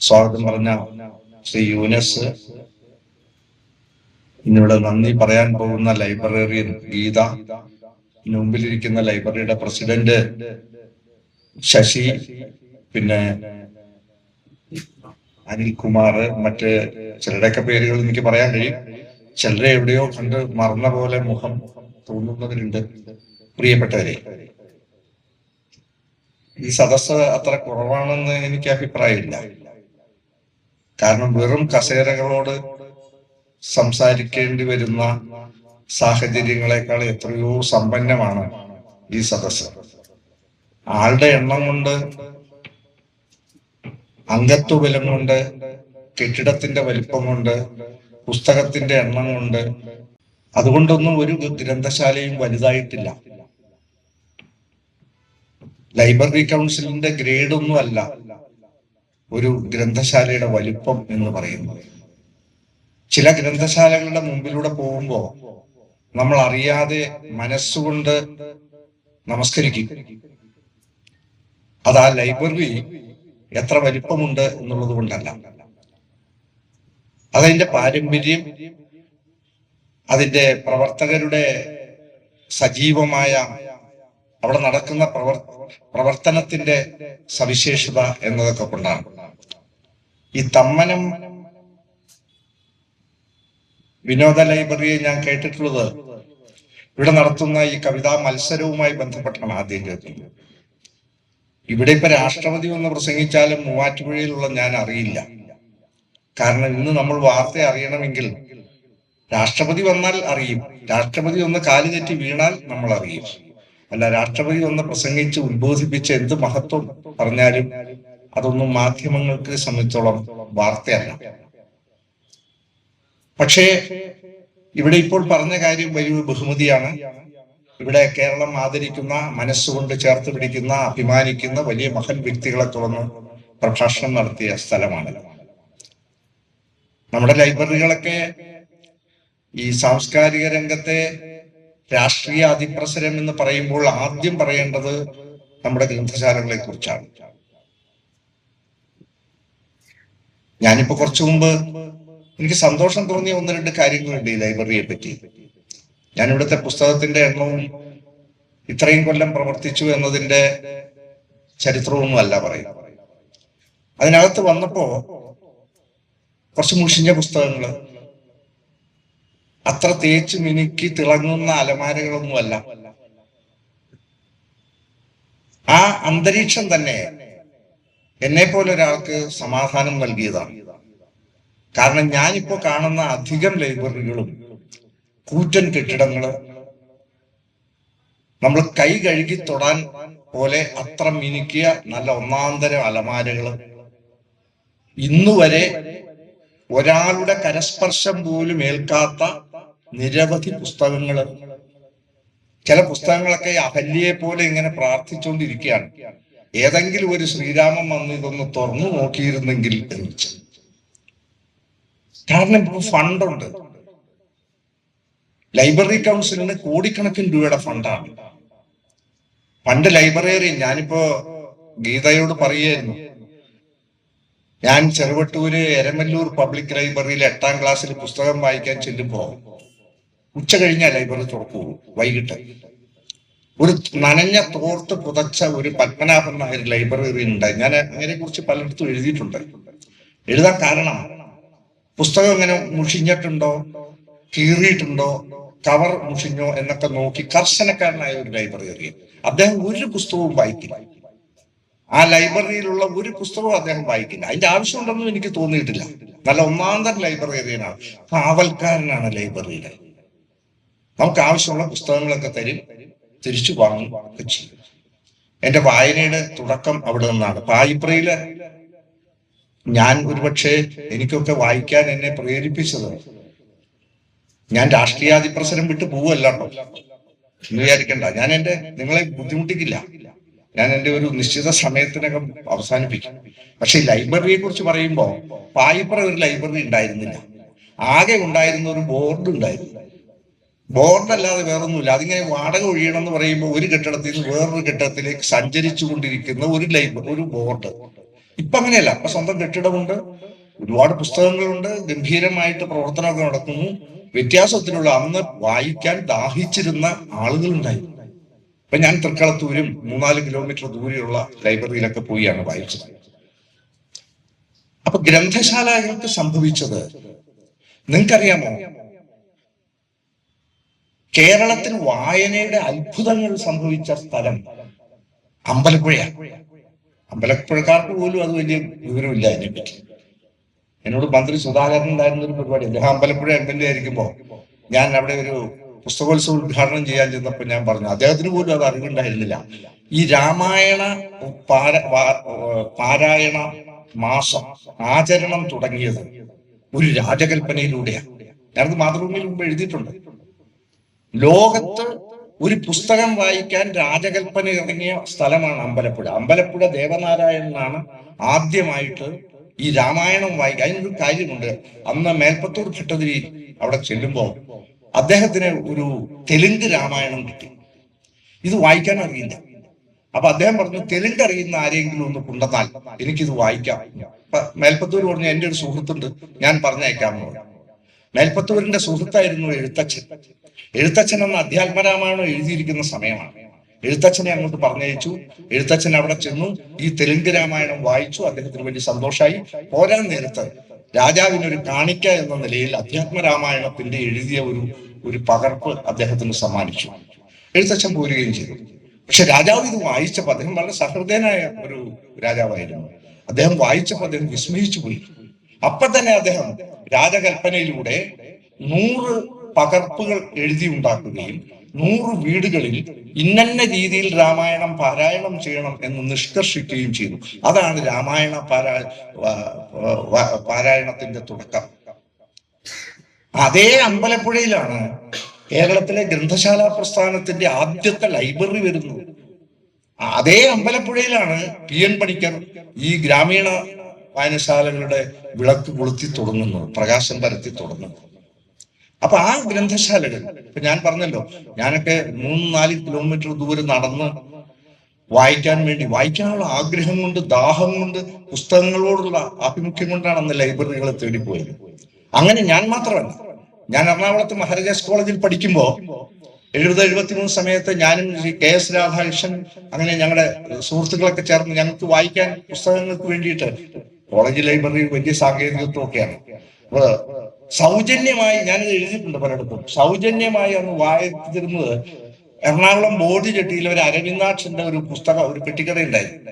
സ്വാഗതം പറഞ്ഞ ശ്രീ യൂനസ്, ഇന്നിവിടെ നന്ദി പറയാൻ പോകുന്ന ലൈബ്രറിയൻ ഗീത, മുമ്പിലിരിക്കുന്ന ലൈബ്രറിയുടെ പ്രസിഡന്റ് ശശി, പിന്നെ അനിൽകുമാർ, മറ്റ് ചിലരുടെയൊക്കെ പേരുകൾ എനിക്ക് പറയാൻ കഴിയും. ചിലരെ എവിടെയോ കണ്ട് മറന്ന പോലെ മുഖം തോന്നുന്നവരുണ്ട്. പ്രിയപ്പെട്ടവരെ, ഈ സദസ്സ് അത്ര കുറവാണെന്ന് എനിക്ക് അഭിപ്രായമില്ല. കാരണം വെറും കസേരകളോട് സംസാരിക്കേണ്ടി വരുന്ന സാഹചര്യങ്ങളെക്കാൾ എത്രയോ സമ്പന്നമാണ് ഈ സദസ്സ്. ആളുടെ എണ്ണം കൊണ്ട്, അംഗത്വബലം കൊണ്ട്, കെട്ടിടത്തിന്റെ വലിപ്പം കൊണ്ട്, പുസ്തകത്തിന്റെ എണ്ണം കൊണ്ട്, അതുകൊണ്ടൊന്നും ഒരു ഗ്രന്ഥശാലയും വലുതായിട്ടില്ല. ലൈബ്രറി കൗൺസിലിന്റെ ഗ്രേഡൊന്നും അല്ല ഒരു ഗ്രന്ഥശാലയുടെ വലിപ്പം എന്ന് പറയുന്നത്. ചില ഗ്രന്ഥശാലകളുടെ മുമ്പിലൂടെ പോകുമ്പോൾ നമ്മൾ അറിയാതെ മനസ്സുകൊണ്ട് നമസ്കരിക്കും. അത് ആ ലൈബ്രറി എത്ര വലിപ്പമുണ്ട് എന്നുള്ളത് കൊണ്ടല്ല, അതതിന്റെ പാരമ്പര്യം, അതിന്റെ പ്രവർത്തകരുടെ സജീവമായ അവിടെ നടക്കുന്ന പ്രവർത്തനത്തിന്റെ സവിശേഷത എന്നതൊക്കെ കൊണ്ടാണ്. ഈ തമ്മനം വിനോദ ലൈബ്രറിയെ ഞാൻ കേട്ടിട്ടുള്ളത് ഇവിടെ നടത്തുന്ന ഈ കവിതാ മത്സരവുമായി ബന്ധപ്പെട്ടാണ് ആദ്യം കേൾക്കുന്നത്. ഇവിടെ ഇപ്പൊ രാഷ്ട്രപതി ഒന്ന് പ്രസംഗിച്ചാലും മൂവാറ്റുപുഴയിലുള്ള ഞാൻ അറിയില്ല. കാരണം ഇന്ന് നമ്മൾ വാർത്ത അറിയണമെങ്കിൽ രാഷ്ട്രപതി വന്നാൽ അറിയും. രാഷ്ട്രപതി ഒന്ന് കാല് തെറ്റി വീണാൽ നമ്മൾ അറിയും. അല്ല, രാഷ്ട്രപതി ഒന്ന് പ്രസംഗിച്ച് ഉദ്ബോധിപ്പിച്ച് എന്ത് മഹത്വം പറഞ്ഞാലും അതൊന്നും മാധ്യമങ്ങൾക്ക് സംബന്ധിച്ചോളം വാർത്തയല്ല. പക്ഷേ ഇവിടെ ഇപ്പോൾ പറഞ്ഞ കാര്യം വലിയ ബഹുമതിയാണ്. ഇവിടെ കേരളം ആദരിക്കുന്ന, മനസ്സുകൊണ്ട് ചേർത്ത് പിടിക്കുന്ന, അഭിമാനിക്കുന്ന വലിയ മഹൻ വ്യക്തികളെ തുറന്ന് പ്രഭാഷണം നടത്തിയ സ്ഥലമാണ്. നമ്മുടെ ലൈബ്രറികളൊക്കെ ഈ സാംസ്കാരിക രംഗത്തെ രാഷ്ട്രീയ അതിപ്രസരം എന്ന് പറയുമ്പോൾ ആദ്യം പറയേണ്ടത് നമ്മുടെ ഗ്രന്ഥശാലകളെ കുറിച്ചാണ്. ഞാനിപ്പോ കുറച്ചു മുമ്പ് എനിക്ക് സന്തോഷം തോന്നിയ ഒന്ന് രണ്ട് കാര്യങ്ങളുണ്ട് ഈ ലൈബ്രറിയെ പറ്റി. ഞാൻ ഇവിടുത്തെ പുസ്തകത്തിന്റെ എണ്ണവും ഇത്രയും കൊല്ലം പ്രവർത്തിച്ചു എന്നതിന്റെ ചരിത്രമൊന്നും അല്ല പറയുന്നത്. അതിനകത്ത് വന്നപ്പോ കുറച്ച് മുഷിഞ്ഞ പുസ്തകങ്ങള്, അത്ര തേച്ച് മിനുക്കി തിളങ്ങുന്ന അലമാരകളൊന്നുമല്ല. ആ അന്തരീക്ഷം തന്നെ എന്നെ പോലെ ഒരാൾക്ക് സമാധാനം നൽകിയതാണ്. കാരണം ഞാനിപ്പോ കാണുന്ന അധികം ലൈബ്രറികളും കൂറ്റൻ കെട്ടിടങ്ങള്, നമ്മൾ കൈ കഴുകി തൊടാൻ പോലെ അത്ര മിനുക്കിയ നല്ല ഒന്നാന്തരം അലമാരകള്, ഇന്നുവരെ ഒരാളുടെ കരസ്പർശം പോലും ഏൽക്കാത്ത നിരവധി പുസ്തകങ്ങള്. ചില പുസ്തകങ്ങളൊക്കെ അഹല്യയെ പോലെ ഇങ്ങനെ പ്രാർത്ഥിച്ചുകൊണ്ടിരിക്കുകയാണ്, ഏതെങ്കിലും ഒരു ശ്രീരാമൻ വന്ന് ഇതൊന്ന് തുറന്നു നോക്കിയിരുന്നെങ്കിൽ എന്ന് വെച്ച്. കാരണം ഇപ്പൊ ഫണ്ടുണ്ട്. ലൈബ്രറി കൗൺസിലിന് കോടിക്കണക്കിന് രൂപയുടെ ഫണ്ടാണ്. പണ്ട് ലൈബ്രറിയൻ, ഞാനിപ്പോ ഗീതയോട് പറയുമായിരുന്നു, ഞാൻ ചെറുവട്ടൂര് എരമല്ലൂർ പബ്ലിക് ലൈബ്രറിയിൽ 8ാം ക്ലാസ്സിൽ പുസ്തകം വായിക്കാൻ ചെല്ലുമ്പോ ഉച്ച കഴിഞ്ഞാൽ ലൈബ്രറി തുറക്കൂ. വൈകിട്ട് ഒരു നനഞ്ഞ തോർത്ത് പുതച്ച ഒരു പത്മനാഭൻ നായർ ലൈബ്രറി ഉണ്ടായി. ഞാൻ അതിനെ കുറിച്ച് പലയിടത്തും എഴുതിയിട്ടുണ്ട്. എഴുതാൻ കാരണം പുസ്തകം ഇങ്ങനെ മുഷിഞ്ഞിട്ടുണ്ടോ, കീറിയിട്ടുണ്ടോ, കവർ മുഷിഞ്ഞോ എന്നൊക്കെ നോക്കി കർശനക്കാരനായ ഒരു ലൈബ്രറിയൻ. അദ്ദേഹം ഒരു പുസ്തകവും വായിക്കില്ല. ആ ലൈബ്രറിയിലുള്ള ഒരു പുസ്തകവും അദ്ദേഹം വായിക്കില്ല. അതിന്റെ ആവശ്യമുണ്ടെന്നും എനിക്ക് തോന്നിയിട്ടില്ല. നല്ല ഒന്നാന്തരം ലൈബ്രറിയനാണ്, കാവൽക്കാരനാണ് ലൈബ്രറിയിലെ. നമുക്ക് ആവശ്യമുള്ള പുസ്തകങ്ങളൊക്കെ തരും, തിരിച്ചു വാങ്ങും ഒക്കെ ചെയ്യും. എന്റെ വായനയുടെ തുടക്കം അവിടെ നിന്നാണ്. പായിപ്രയില് ഞാൻ ഒരുപക്ഷെ എനിക്കൊക്കെ വായിക്കാൻ എന്നെ പ്രേരിപ്പിച്ചത്, ഞാൻ രാഷ്ട്രീയാതിപ്രസരം വിട്ടു പോവല്ല കേട്ടോ എന്ന് വിചാരിക്കണ്ട. ഞാൻ നിങ്ങളെ ബുദ്ധിമുട്ടിക്കില്ല. ഞാൻ എൻ്റെ ഒരു നിശ്ചിത സമയത്തിനകം അവസാനിപ്പിക്കും. പക്ഷെ ഈ ലൈബ്രറിയെ കുറിച്ച് പറയുമ്പോൾ പായിപ്ര ഒരു ലൈബ്രറി ഉണ്ടായിരുന്നില്ല. ആകെ ഉണ്ടായിരുന്ന ഒരു ബോർഡ് ഉണ്ടായിരുന്നു. ബോർഡല്ലാതെ വേറൊന്നുമില്ല. അതിങ്ങനെ വാടക ഒഴിയണം എന്ന് പറയുമ്പോൾ ഒരു കെട്ടിടത്തിൽ നിന്ന് വേറൊരു കെട്ടിടത്തിലേക്ക് സഞ്ചരിച്ചു കൊണ്ടിരിക്കുന്ന ഒരു ബോർഡ്. ഇപ്പൊ അങ്ങനെയല്ല. ഇപ്പൊ സ്വന്തം കെട്ടിടമുണ്ട്, ഒരുപാട് പുസ്തകങ്ങളുണ്ട്, ഗംഭീരമായിട്ട് പ്രവർത്തനമൊക്കെ നടക്കുന്നു. വ്യത്യാസത്തിലുള്ള അന്ന് വായിക്കാൻ ദാഹിച്ചിരുന്ന ആളുകളുണ്ടായി. ഇപ്പൊ ഞാൻ തൃക്കളത്തൂരും 3-4 കിലോമീറ്റർ ദൂരെയുള്ള ലൈബ്രറിയിലൊക്കെ പോയാണ് വായിച്ചത്. അപ്പൊ ഗ്രന്ഥശാലകൾക്ക് സംഭവിച്ചത് നിങ്ങൾക്കറിയാമോ? കേരളത്തിൽ വായനയുടെ അത്ഭുതങ്ങൾ സംഭവിച്ച സ്ഥലം അമ്പലപ്പുഴയാണ്. അമ്പലപ്പുഴക്കാർക്ക് പോലും അത് വലിയ വിവരമില്ല അതിനെപ്പറ്റി. എന്നോട് മന്ത്രി സുധാകരൻ ഉണ്ടായിരുന്ന ഒരു പരിപാടി, അദ്ദേഹം അമ്പലപ്പുഴ MLA ആയിരിക്കുമ്പോ ഞാൻ അവിടെ ഒരു പുസ്തകോത്സവം ഉദ്ഘാടനം ചെയ്യാൻ ചെന്നപ്പോൾ ഞാൻ പറഞ്ഞു, അദ്ദേഹത്തിന് പോലും അത് അറിവുണ്ടായിരുന്നില്ല. ഈ രാമായണ പാരായണ മാസം ആചരണം തുടങ്ങിയത് ഒരു രാജകൽപ്പനയിലൂടെയാണ്. ഞാനത് മാതൃഭൂമിയിൽ മുമ്പ് എഴുതിയിട്ടുണ്ട്. ലോകത്ത് ഒരു പുസ്തകം വായിക്കാൻ രാജകൽപ്പന ഇറങ്ങിയ സ്ഥലമാണ് അമ്പലപ്പുഴ. അമ്പലപ്പുഴ ദേവനാരായണനാണ് ആദ്യമായിട്ട് ഈ രാമായണം വായിക്കുക. അതിനൊരു കാര്യമുണ്ട്. അന്ന് മേൽപ്പത്തൂർ ഭട്ടതിരി അവിടെ ചെല്ലുമ്പോൾ അദ്ദേഹത്തിന് ഒരു തെലുങ്ക് രാമായണം കിട്ടി. ഇത് വായിക്കാൻ അറിയില്ല. അപ്പൊ അദ്ദേഹം പറഞ്ഞു, തെലുങ്ക് അറിയുന്ന ആരെങ്കിലും ഒന്ന് കൊണ്ടുവന്നാൽ എനിക്കിത് വായിക്കാം. അപ്പൊ മേൽപ്പത്തൂർ പറഞ്ഞു, എൻ്റെ ഒരു സുഹൃത്തുണ്ട്, ഞാൻ പറഞ്ഞയക്കാമെന്ന് പറഞ്ഞു. മേൽപ്പത്തൂരിന്റെ സുഹൃത്തായിരുന്നു എഴുത്തച്ഛൻ. എഴുത്തച്ഛൻ എന്ന അധ്യാത്മരാമായണം എഴുതിയിരിക്കുന്ന സമയമാണ്. എഴുത്തച്ഛനെ അങ്ങോട്ട് പറഞ്ഞയച്ചു. എഴുത്തച്ഛൻ അവിടെ ചെന്നു, ഈ തെലുങ്ക് രാമായണം വായിച്ചു. അദ്ദേഹത്തിന് വലിയ സന്തോഷമായി. പോരാൻ നേരത്ത് രാജാവിനൊരു കാണിക്ക എന്ന നിലയിൽ അധ്യാത്മരാമായണത്തിന്റെ എഴുതിയ ഒരു പകർപ്പ് അദ്ദേഹത്തിന് സമ്മാനിച്ചു. എഴുത്തച്ഛൻ പോരുകയും ചെയ്തു. പക്ഷെ രാജാവ് ഇത് വായിച്ചപ്പോൾ, അദ്ദേഹം വളരെ സഹൃദയനായ ഒരു രാജാവായിരുന്നു, അദ്ദേഹം വായിച്ചപ്പോൾ അദ്ദേഹം വിസ്മയിച്ചു പോയി. അപ്പൊ തന്നെ അദ്ദേഹം രാജകൽപ്പനയിലൂടെ 100 പകർപ്പുകൾ എഴുതി ഉണ്ടാക്കുകയും 100 വീടുകളിൽ ഇന്നന്ന രീതിയിൽ രാമായണം പാരായണം ചെയ്യണം എന്ന് നിഷ്കർഷിക്കുകയും ചെയ്തു. അതാണ് രാമായണ പാരായണത്തിന്റെ തുടക്കം. അതേ അമ്പലപ്പുഴയിലാണ് കേരളത്തിലെ ഗ്രന്ഥശാല പ്രസ്ഥാനത്തിന്റെ ആദ്യത്തെ ലൈബ്രറി വരുന്നത്. അതേ അമ്പലപ്പുഴയിലാണ് PN പണിക്കർ ഈ ഗ്രാമീണ വായനശാലകളുടെ വിളക്ക് കൊളുത്തി തുടങ്ങുന്നത്, പ്രകാശം പരത്തി തുടങ്ങുന്നത്. അപ്പൊ ആ ഗ്രന്ഥശാലകൾ, ഇപ്പൊ ഞാൻ പറഞ്ഞല്ലോ, ഞാനൊക്കെ 3-4 കിലോമീറ്റർ ദൂരം നടന്ന് വായിക്കാൻ വേണ്ടി, വായിക്കാനുള്ള ആഗ്രഹം കൊണ്ട്, ദാഹം കൊണ്ട്, പുസ്തകങ്ങളോടുള്ള ആഭിമുഖ്യം കൊണ്ടാണ് അന്ന് ലൈബ്രറികളെ തേടിപ്പോയത്. അങ്ങനെ ഞാൻ മാത്രമല്ല, ഞാൻ എറണാകുളത്ത് മഹാരാജാസ് കോളേജിൽ പഠിക്കുമ്പോൾ 70-73 സമയത്ത് ഞാനും KS രാധാകൃഷ്ണൻ, അങ്ങനെ ഞങ്ങളുടെ സുഹൃത്തുക്കളൊക്കെ ചേർന്ന് ഞങ്ങൾക്ക് വായിക്കാൻ പുസ്തകങ്ങൾക്ക് വേണ്ടിയിട്ട്, കോളേജ് ലൈബ്രറി വലിയ സാങ്കേതികത്വം ഒക്കെയാണ്, സൗജന്യമായി, ഞാനിത് എഴുതിയിട്ടുണ്ട് പലയിടത്തും, സൗജന്യമായി അന്ന് വായിച്ചിരുന്നത് എറണാകുളം ബോർഡ് ചെട്ടിയിൽ ഒരു അരവിന്ദാക്ഷന്റെ ഒരു പെട്ടിക്കട ഉണ്ടായിരുന്നു.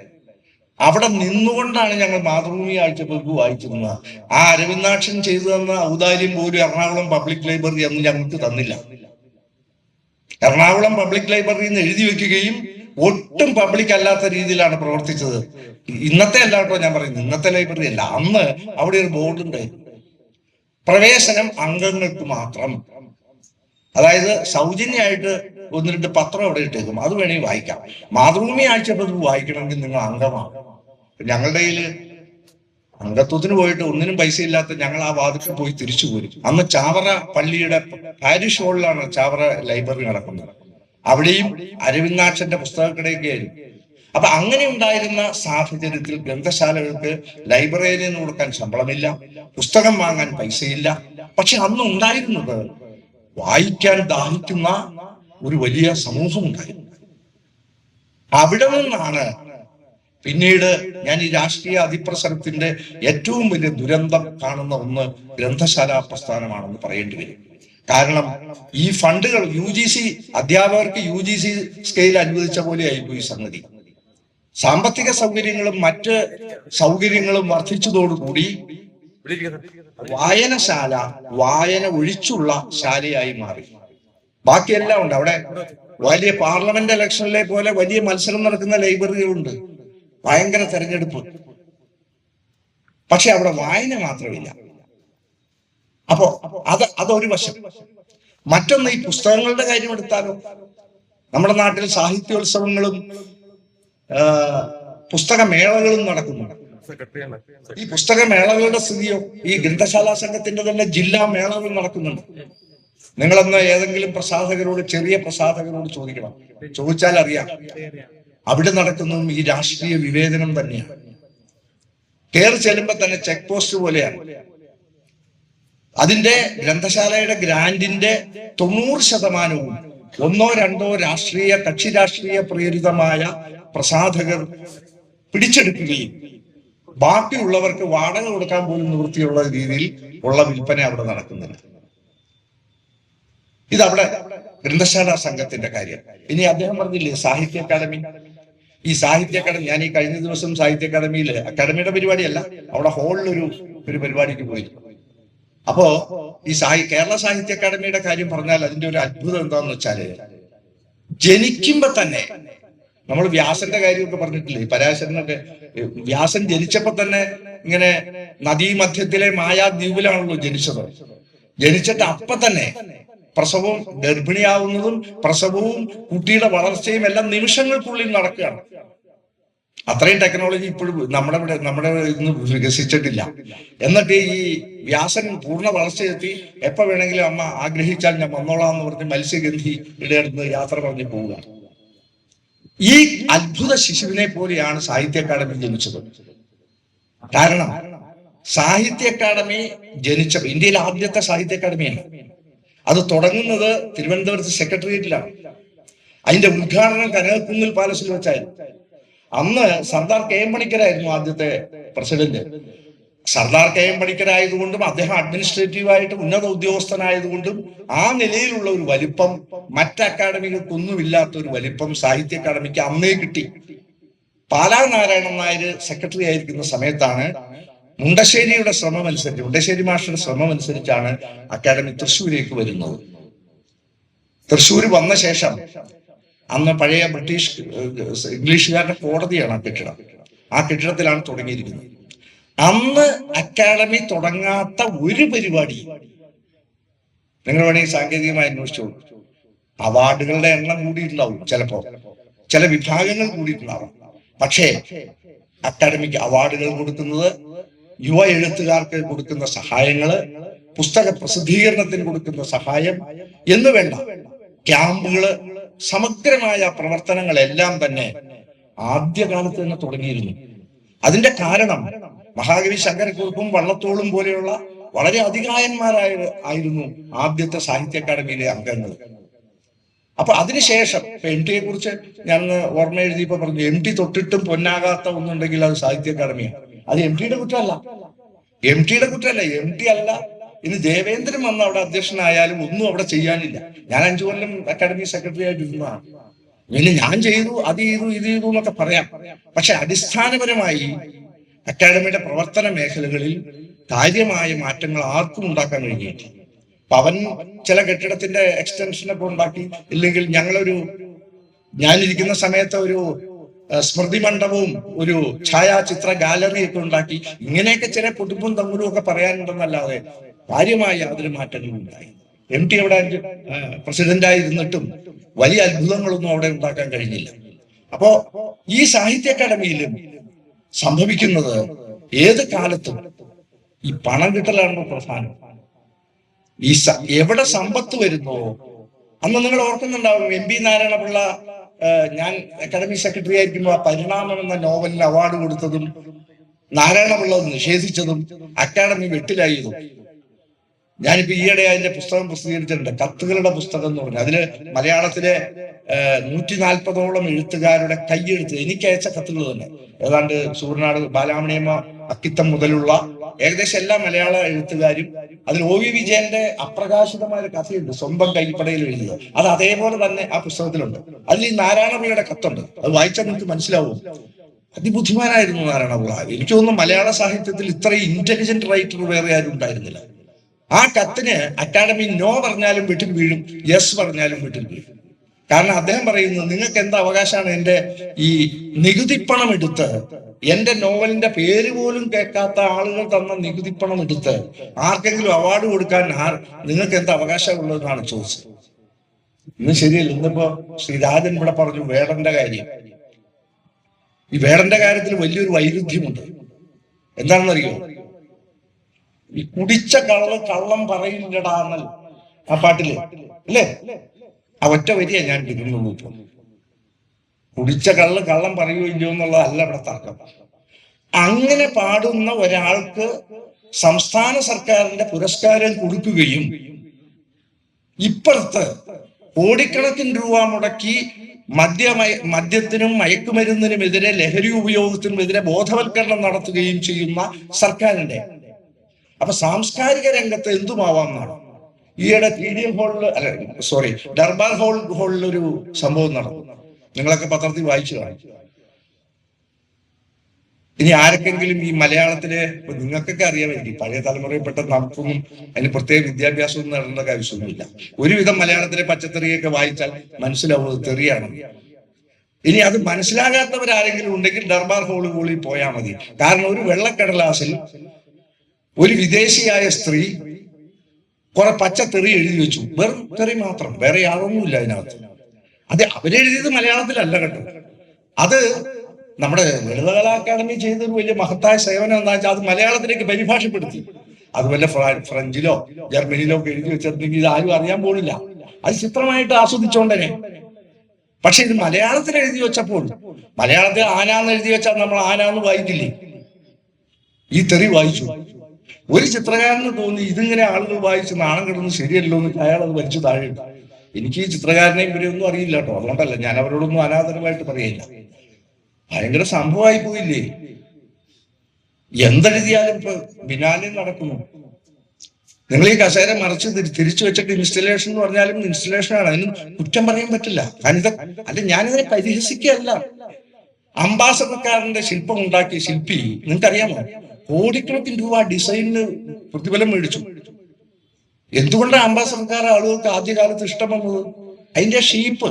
അവിടെ നിന്നുകൊണ്ടാണ് ഞങ്ങൾ മാതൃഭൂമി ആഴ്ചപ്പതിപ്പ് വായിച്ചിരുന്നത്. ആ അരവിന്ദാക്ഷൻ ചെയ്തു തന്ന ഔദാര്യം പോലും എറണാകുളം പബ്ലിക് ലൈബ്രറി അന്ന് ഞങ്ങൾക്ക് തന്നില്ല. എറണാകുളം പബ്ലിക് ലൈബ്രറി എന്ന് എഴുതി വെക്കുകയും ഒട്ടും പബ്ലിക് അല്ലാത്ത രീതിയിലാണ് പ്രവർത്തിച്ചത്. ഇന്നത്തെ അല്ല കേട്ടോ ഞാൻ പറയുന്നത്, ഇന്നത്തെ ലൈബ്രറി അല്ല. അന്ന് അവിടെ ഒരു ബോർഡ് ഉണ്ടായിരുന്നു, പ്രവേശനം അംഗങ്ങൾക്ക് മാത്രം. അതായത് സൗജന്യമായിട്ട് 1-2 പത്രം അവിടെ ഇട്ടേക്കും, അത് വേണമെങ്കിൽ വായിക്കാം. മാതൃഭൂമി ആഴ്ചപ്പതിപ്പ് വായിക്കണമെങ്കിൽ നിങ്ങൾ അംഗമാണ്. ഞങ്ങളുടെ കയ്യില് അംഗത്വത്തിന് പോയിട്ട് ഒന്നിനും പൈസ ഇല്ലാത്ത ഞങ്ങൾ ആ വാതിൽക്ക് പോയി തിരിച്ചു പോരും. അന്ന് ചാവറ പള്ളിയുടെ പാരിഷ് ഹാളിലാണ് ചാവറ ലൈബ്രറി നടക്കുന്നത്. അവിടെയും അരവിന്ദാക്ഷന്റെ പുസ്തകക്കടയൊക്കെ ആയിരുന്നു. അപ്പൊ അങ്ങനെ ഉണ്ടായിരുന്ന സാഹചര്യത്തിൽ ഗ്രന്ഥശാലകൾക്ക് ലൈബ്രറിയന് കൊടുക്കാൻ ശമ്പളമില്ല, പുസ്തകം വാങ്ങാൻ പൈസയില്ല. പക്ഷെ അന്ന് ഉണ്ടായിരുന്നത് വായിക്കാൻ ദാഹിക്കുന്ന ഒരു വലിയ സമൂഹം ഉണ്ടായിരുന്നു. അവിടെ നിന്നാണ് പിന്നീട് ഞാൻ ഈ രാഷ്ട്രീയ അതിപ്രസരത്തിന്റെ ഏറ്റവും വലിയ ദുരന്തം കാണുന്ന ഒന്ന് ഗ്രന്ഥശാല പ്രസ്ഥാനമാണെന്ന് പറയേണ്ടി വരും. കാരണം ഈ ഫണ്ടുകൾ UGC അധ്യാപകർക്ക് UGC സ്കെയിൽ അനുവദിച്ച പോലെ ആയിപ്പോയി സംഗതി. സാമ്പത്തിക സൗകര്യങ്ങളും മറ്റ് സൗകര്യങ്ങളും വർദ്ധിച്ചതോടുകൂടി വായനശാല വായന ഒഴിച്ചുള്ള ശാലയായി മാറി. ബാക്കിയെല്ലാം ഉണ്ട്. അവിടെ വലിയ പാർലമെന്റ് ഇലക്ഷനിലെ പോലെ വലിയ മത്സരം നടക്കുന്ന ലൈബ്രറികളുണ്ട്, ഭയങ്കര തെരഞ്ഞെടുപ്പ്. പക്ഷെ അവിടെ വായന മാത്രമില്ല. അപ്പോ അതൊരു വശം. മറ്റൊന്ന്, ഈ പുസ്തകങ്ങളുടെ കാര്യം എടുത്താലോ, നമ്മുടെ നാട്ടിൽ സാഹിത്യോത്സവങ്ങളും പുസ്തകമേളകളും നടക്കുന്നു. ഈ പുസ്തകമേളകളുടെ സ്ഥിതിയോ, ഈ ഗ്രന്ഥശാലാ സംഘത്തിന്റെ തന്നെ ജില്ലാ മേളകൾ നടക്കുന്നുണ്ട്. നിങ്ങളന്ന് ഏതെങ്കിലും പ്രസാധകരോട്, ചെറിയ പ്രസാധകരോട് ചോദിക്കണം, ചോദിച്ചാൽ അറിയാം. അവിടെ നടക്കുന്നതും ഈ രാഷ്ട്രീയ വിവേചനം തന്നെയാണ്. കയറി ചെല്ലുമ്പോ തന്നെ ചെക്ക് പോസ്റ്റ് പോലെയാണ്. അതിന്റെ ഗ്രന്ഥശാലയുടെ ഗ്രാൻഡിന്റെ 90% ഒന്നോ രണ്ടോ കക്ഷി രാഷ്ട്രീയ പ്രേരിതമായ പ്രസാധകർ പിടിച്ചെടുക്കുകയും ബാക്കിയുള്ളവർക്ക് വാടക കൊടുക്കാൻ പോലും നിവൃത്തിയുള്ള രീതിയിൽ ഉള്ള വിൽപ്പന അവിടെ നടക്കുന്നില്ല. ഇതവിടെ ഗ്രന്ഥശാല സംഘത്തിന്റെ കാര്യം. ഇനി അദ്ദേഹം പറഞ്ഞില്ലേ സാഹിത്യ അക്കാദമി. ഈ സാഹിത്യ അക്കാദമി, ഞാൻ ഈ കഴിഞ്ഞ ദിവസം സാഹിത്യ അക്കാദമിയില്, അക്കാദമിയുടെ പരിപാടിയല്ല, അവിടെ ഹാളിലൊരു പരിപാടിക്ക് പോയി. അപ്പോ ഈ കേരള സാഹിത്യ അക്കാദമിയുടെ കാര്യം പറഞ്ഞാൽ അതിന്റെ ഒരു അത്ഭുതം എന്താന്ന് വെച്ചാല്, ജനിക്കുമ്പോ തന്നെ നമ്മൾ വ്യാസന്റെ കാര്യമൊക്കെ പറഞ്ഞിട്ടില്ലേ, പരാശരനൊക്കെ വ്യാസൻ ജനിച്ചപ്പോ തന്നെ ഇങ്ങനെ നദീമധ്യത്തിലെ മായാദ്വീപിലാണല്ലോ ജനിച്ചത്. ജനിച്ചിട്ട് അപ്പൊ തന്നെ പ്രസവവും, ഗർഭിണിയാവുന്നതും പ്രസവവും കുട്ടിയുടെ വളർച്ചയും എല്ലാം നിമിഷങ്ങൾക്കുള്ളിൽ നടക്കുകയാണ്. അത്രയും ടെക്നോളജി ഇപ്പോഴും നമ്മുടെ ഇന്ന് വികസിച്ചിട്ടില്ല. എന്നിട്ട് ഈ വ്യാസൻ പൂർണ്ണ വളർച്ചയെത്തി എപ്പോ വേണമെങ്കിലും അമ്മ ആഗ്രഹിച്ചാൽ ഞാൻ വന്നോളാം എന്ന് പറഞ്ഞ് മത്സ്യഗന്ധിയുടെ അടുത്ത് യാത്ര പറഞ്ഞ് പോവുക. ഈ അത്ഭുത ശിശുവിനെ പോലെയാണ് സാഹിത്യ അക്കാദമി ജനിച്ചത്. കാരണം സാഹിത്യ അക്കാദമി ജനിച്ചത് ഇന്ത്യയിലെ ആദ്യത്തെ സാഹിത്യ അക്കാദമിയാണ്. അത് തുടങ്ങുന്നത് തിരുവനന്തപുരത്ത് സെക്രട്ടേറിയറ്റിലാണ്. അതിന്റെ ഉദ്ഘാടനം കനകക്കുന്നിൽ പാലസിൽ വെച്ചായിരുന്നു. അന്ന് സർദാർ കെ എം പണിക്കരായിരുന്നു ആദ്യത്തെ പ്രസിഡന്റ്. സർദാർ കെ എം പണിക്കരായതുകൊണ്ടും അദ്ദേഹം അഡ്മിനിസ്ട്രേറ്റീവായിട്ട് ഉന്നത ഉദ്യോഗസ്ഥനായതുകൊണ്ടും ആ നിലയിലുള്ള ഒരു വലിപ്പം മറ്റ് അക്കാദമികൾക്കൊന്നുമില്ലാത്ത ഒരു വലിപ്പം സാഹിത്യ അക്കാദമിക്ക് അന്നേ കിട്ടി. പാലാ നാരായണൻ നായർ സെക്രട്ടറി ആയിരിക്കുന്ന സമയത്താണ് മുണ്ടശ്ശേരിയുടെ ശ്രമമനുസരിച്ച്, മുണ്ടശ്ശേരി മാസ്റ്ററുടെ ശ്രമമനുസരിച്ചാണ് അക്കാദമി തൃശ്ശൂരേക്ക് വരുന്നത്. തൃശ്ശൂർ വന്ന ശേഷം അന്ന് പഴയ ഇംഗ്ലീഷുകാരുടെ കോടതിയാണ് ആ കെട്ടിടം. ആ കെട്ടിടത്തിലാണ് തുടങ്ങിയിരിക്കുന്നത്. അന്ന് അക്കാദമി തുടങ്ങാത്ത ഒരു പരിപാടി നിങ്ങൾ വേണമെങ്കിൽ സാങ്കേതികമായി അന്വേഷിച്ചോളൂ. അവാർഡുകളുടെ എണ്ണം കൂടിയിട്ടുണ്ടാവും, ചിലപ്പോ ചില വിഭാഗങ്ങൾ കൂടിയിട്ടുണ്ടാവും. പക്ഷേ അക്കാദമിക്ക് അവാർഡുകൾ കൊടുക്കുന്നത്, യുവ എഴുത്തുകാർക്ക് കൊടുക്കുന്ന സഹായങ്ങള്, പുസ്തക പ്രസിദ്ധീകരണത്തിന് കൊടുക്കുന്ന സഹായം എന്ന് വേണ്ട ക്യാമ്പുകള്, സമഗ്രമായ പ്രവർത്തനങ്ങളെല്ലാം തന്നെ ആദ്യകാലത്ത് തന്നെ തുടങ്ങിയിരുന്നു. അതിന്റെ കാരണം മഹാകവി ശങ്കരക്കുറുപ്പും വള്ളത്തോളും പോലെയുള്ള വളരെ അധികായന്മാരായിരുന്നു ആദ്യത്തെ സാഹിത്യ അക്കാദമിയിലെ അംഗങ്ങൾ. അപ്പൊ അതിനുശേഷം എം ടിയെ കുറിച്ച് ഞാൻ ഓർമ്മ എഴുതിയപ്പോ പറഞ്ഞു, എം ടി തൊട്ടിട്ടും പൊന്നാകാത്ത ഒന്നുണ്ടെങ്കിൽ അത് സാഹിത്യ അക്കാദമിയാണ്. അത് എം ടിയുടെ കുറ്റമല്ല, എം ടി അല്ല. ഇനി ദേവേന്ദ്രൻ വന്ന് അവിടെ അധ്യക്ഷനായാലും ഒന്നും അവിടെ ചെയ്യാനില്ല. ഞാൻ 5 കൊല്ലം അക്കാദമി സെക്രട്ടറി ആയിട്ടിരുന്നതാണ്. പിന്നെ ഞാൻ ചെയ്തു, അത് ചെയ്തു, ഇത് ചെയ്തു എന്നൊക്കെ പറയാം. പക്ഷെ അടിസ്ഥാനപരമായി അക്കാദമിയുടെ പ്രവർത്തന മേഖലകളിൽ കാര്യമായ മാറ്റങ്ങൾ ആർക്കും ഉണ്ടാക്കാൻ കഴിഞ്ഞില്ല. അപ്പൊ അവൻ ചില കെട്ടിടത്തിന്റെ എക്സ്റ്റൻഷനൊക്കെ ഉണ്ടാക്കി, ഇല്ലെങ്കിൽ ഞാനിരിക്കുന്ന സമയത്ത് ഒരു സ്മൃതി മണ്ഡപവും ഒരു ഛായാചിത്ര ഗാലറിയൊക്കെ ഉണ്ടാക്കി. ഇങ്ങനെയൊക്കെ ചില പൊട്ടിപ്പും തമ്മിലും ഒക്കെ പറയാനുണ്ടെന്നല്ലാതെ കാര്യമായ യാതൊരു മാറ്റങ്ങളും ഉണ്ടായി. എം ടി അവിടെ പ്രസിഡന്റായിരുന്നിട്ടും വലിയ അത്ഭുതങ്ങളൊന്നും അവിടെ ഉണ്ടാക്കാൻ കഴിഞ്ഞില്ല. അപ്പോ ഈ സാഹിത്യ അക്കാദമിയിലും സംഭവിക്കുന്നത് ഏത് കാലത്തും ഈ പണം കിട്ടലാണോ പ്രധാനം. ഈ എവിടെ സമ്പത്ത് വരുന്നോ, അന്ന് നിങ്ങൾ ഓർക്കുന്നുണ്ടാവും MP നാരായണപിള്ള ഞാൻ അക്കാദമി സെക്രട്ടറി ആയിരിക്കുമ്പോൾ പരിണാമം എന്ന നോവലിന് അവാർഡ് കൊടുത്തതും നാരായണപിള്ള നിഷേധിച്ചതും അക്കാദമി വെട്ടിലായതും. ഞാനിപ്പോ ഈയിടെ അതിന്റെ പുസ്തകം പ്രസിദ്ധീകരിച്ചിട്ടുണ്ട്, കത്തുകളുടെ പുസ്തകം എന്ന് പറഞ്ഞു. അതില് മലയാളത്തിലെ 140ഓളം എഴുത്തുകാരുടെ കയ്യെഴുത്ത് എനിക്ക് അയച്ച കത്തുകൾ തന്നെ, ഏതാണ്ട് സൂര്യനാട് ബാലാമണിയമ്മ അക്കിത്തം മുതലുള്ള ഏകദേശം എല്ലാ മലയാള എഴുത്തുകാരും. അതിൽ OV വിജയന്റെ അപ്രകാശിതമായ കഥയുണ്ട്, സ്വന്തം കൈപ്പടയിൽ എഴുതിയത്. അത് അതേപോലെ തന്നെ ആ പുസ്തകത്തിലുണ്ട്. അതിൽ ഈ നാരായണപിള്ളയുടെ കത്തുണ്ട്, അത് വായിച്ചാൽ നിങ്ങൾക്ക് മനസ്സിലാവും. അതിബുദ്ധിമാനായിരുന്നു നാരായണപിള്ള. എനിക്ക് തോന്നുന്നു മലയാള സാഹിത്യത്തിൽ ഇത്രയും ഇന്റലിജന്റ് റൈറ്റർ വേറെ ആരും ഉണ്ടായിരുന്നില്ല. ആ കത്തിന് അക്കാദമി നോ പറഞ്ഞാലും വീട്ടിൽ വീഴും, യെസ് പറഞ്ഞാലും വീട്ടിൽ വീഴും. കാരണം അദ്ദേഹം പറയുന്നത്, നിങ്ങൾക്ക് എന്താ അവകാശമാണ് എന്റെ ഈ നികുതിപ്പണം എടുത്ത്, എന്റെ നോവലിന്റെ പേര് പോലും കേൾക്കാത്ത ആളുകൾ തന്ന നികുതിപ്പണം എടുത്ത് ആർക്കെങ്കിലും അവാർഡ് കൊടുക്കാൻ നിങ്ങൾക്ക് എന്താ അവകാശമുള്ളതെന്നാണ് ചോദിച്ചത്. ഇന്ന് ശരിയല്ല. ഇന്നിപ്പോ ശ്രീരാജൻ ഇവിടെ പറഞ്ഞു വേടന്റെ കാര്യം. ഈ വേടന്റെ കാര്യത്തിൽ വലിയൊരു വൈരുദ്ധ്യമുണ്ട്. എന്താണെന്നറിയോ? ഈ കുടിച്ച കള്ളം പറയില്ലടാ എന്നല്ല ആ പാട്ടില്, അല്ലേ? ആ ഒറ്റ വരിയാ ഞാൻ കിട്ടുന്നുള്ളൂ. ഇപ്പൊ കുടിച്ച കള്ളം പറയൂ ഇല്ലയോ എന്നുള്ളതല്ല ഇവിടെ തർക്കം. അങ്ങനെ പാടുന്ന ഒരാൾക്ക് സംസ്ഥാന സർക്കാരിന്റെ പുരസ്കാരം കൊടുക്കുകയും ഇപ്പുറത്ത് കോടിക്കണക്കിന് രൂപ മുടക്കി മദ്യത്തിനും മയക്കുമരുന്നിനുമെതിരെ, ലഹരി ഉപയോഗത്തിനുമെതിരെ ബോധവൽക്കരണം നടത്തുകയും ചെയ്യുന്ന സർക്കാരിന്റെ, അപ്പൊ സാംസ്കാരിക രംഗത്ത് എന്തുമാവാം എന്നാണ്. ഈയിടെ TDM ഹാളിൽ, ദർബാർ ഹാളിൽ ഒരു സംഭവം നടന്നു. നിങ്ങളൊക്കെ പത്രത്തിൽ വായിച്ചു കാണും. ഇനി ആർക്കെങ്കിലും ഈ മലയാളത്തിലെ, നിങ്ങൾക്കൊക്കെ അറിയാമായിരിക്കും, പഴയ തലമുറയിൽപ്പെട്ട നമുക്കൊന്നും അതിന് പ്രത്യേക വിദ്യാഭ്യാസമൊന്നും നേടേണ്ട ആവശ്യമൊന്നുമില്ല. ഒരുവിധം മലയാളത്തിലെ പച്ചത്തെറിയൊക്കെ വായിച്ചാൽ മനസ്സിലാവുന്നത് തെറിയാണ്. ഇനി അത് മനസ്സിലാകാത്തവരാരെങ്കിലും ഉണ്ടെങ്കിൽ ദർബാർ ഹാളിൽ പോയാൽ മതി. കാരണം ഒരു വെള്ളക്കടലാസിൽ ഒരു വിദേശിയായ സ്ത്രീ കുറെ പച്ചത്തെറി എഴുതി വെച്ചു. വെറും തെറി മാത്രം, വേറെ യാതൊന്നുമില്ല അതിനകത്ത്. അത് അവരെഴുതിയത് മലയാളത്തിലല്ല കേട്ടോ. അത് നമ്മുടെ ലളിതകലാ അക്കാദമി ചെയ്തൊരു വലിയ മഹത്തായ സേവനം എന്താ വെച്ചാൽ അത് മലയാളത്തിലേക്ക് പരിഭാഷപ്പെടുത്തി. അതുപോലെ ഫ്രഞ്ചിലോ ജർമ്മനിയിലോ ഒക്കെ എഴുതി വെച്ചിട്ടുണ്ടെങ്കിൽ ഇത് ആരും അറിയാൻ പോണില്ല. അത് ചിത്രമായിട്ട് ആസ്വദിച്ചോണ്ടനെ. പക്ഷെ ഇത് മലയാളത്തിൽ എഴുതി വെച്ചപ്പോൾ, മലയാളത്തിൽ ആനാന്ന് എഴുതി വെച്ചാൽ നമ്മൾ ആനാന്ന് വായിക്കില്ലേ, ഈ തെറി വായിച്ചു. ഒരു ചിത്രകാരന് തോന്നി ഇതിങ്ങനെ ആളുകൾ വായിച്ച് നാണം കിടന്ന് ശരിയല്ലോ എന്ന് അയാൾ അത് വലിച്ചു താഴെ ഇട്ടു. എനിക്ക് ഈ ചിത്രകാരനെയും ഇവരെയൊന്നും അറിയില്ല കേട്ടോ, അതുകൊണ്ടല്ല ഞാൻ അവരോടൊന്നും അനാദരമായിട്ട് പറയില്ല. ഭയങ്കര സംഭവമായി പോയില്ലേ. എന്തെഴുതിയാലും ഇപ്പൊ ബിനാലിൽ നടക്കുന്നു. നിങ്ങൾ ഈ കസേര മറിച്ച് തിരിച്ചു വെച്ചിട്ട് ഇൻസ്റ്റലേഷൻ എന്ന് പറഞ്ഞാലും ഇൻസ്റ്റലേഷനാണ്, അതിന് കുറ്റം പറയാൻ പറ്റില്ല. അല്ല, ഞാനിതിനെ പരിഹസിക്കുകയല്ല. അംബാസഡർക്കാരന്റെ ശില്പം ഉണ്ടാക്കിയ ശില്പി നിങ്ങൾക്കറിയാമോ, കോടിക്കണക്കിന് രൂപ ഡിസൈനിന് പ്രതിഫലം മേടിച്ചു. എന്തുകൊണ്ടാണ് അംബാസഡർക്കാർ ആളുകൾക്ക് ആദ്യകാലത്ത് ഇഷ്ടം വന്നത്? അതിന്റെ ഷീപ്പ്,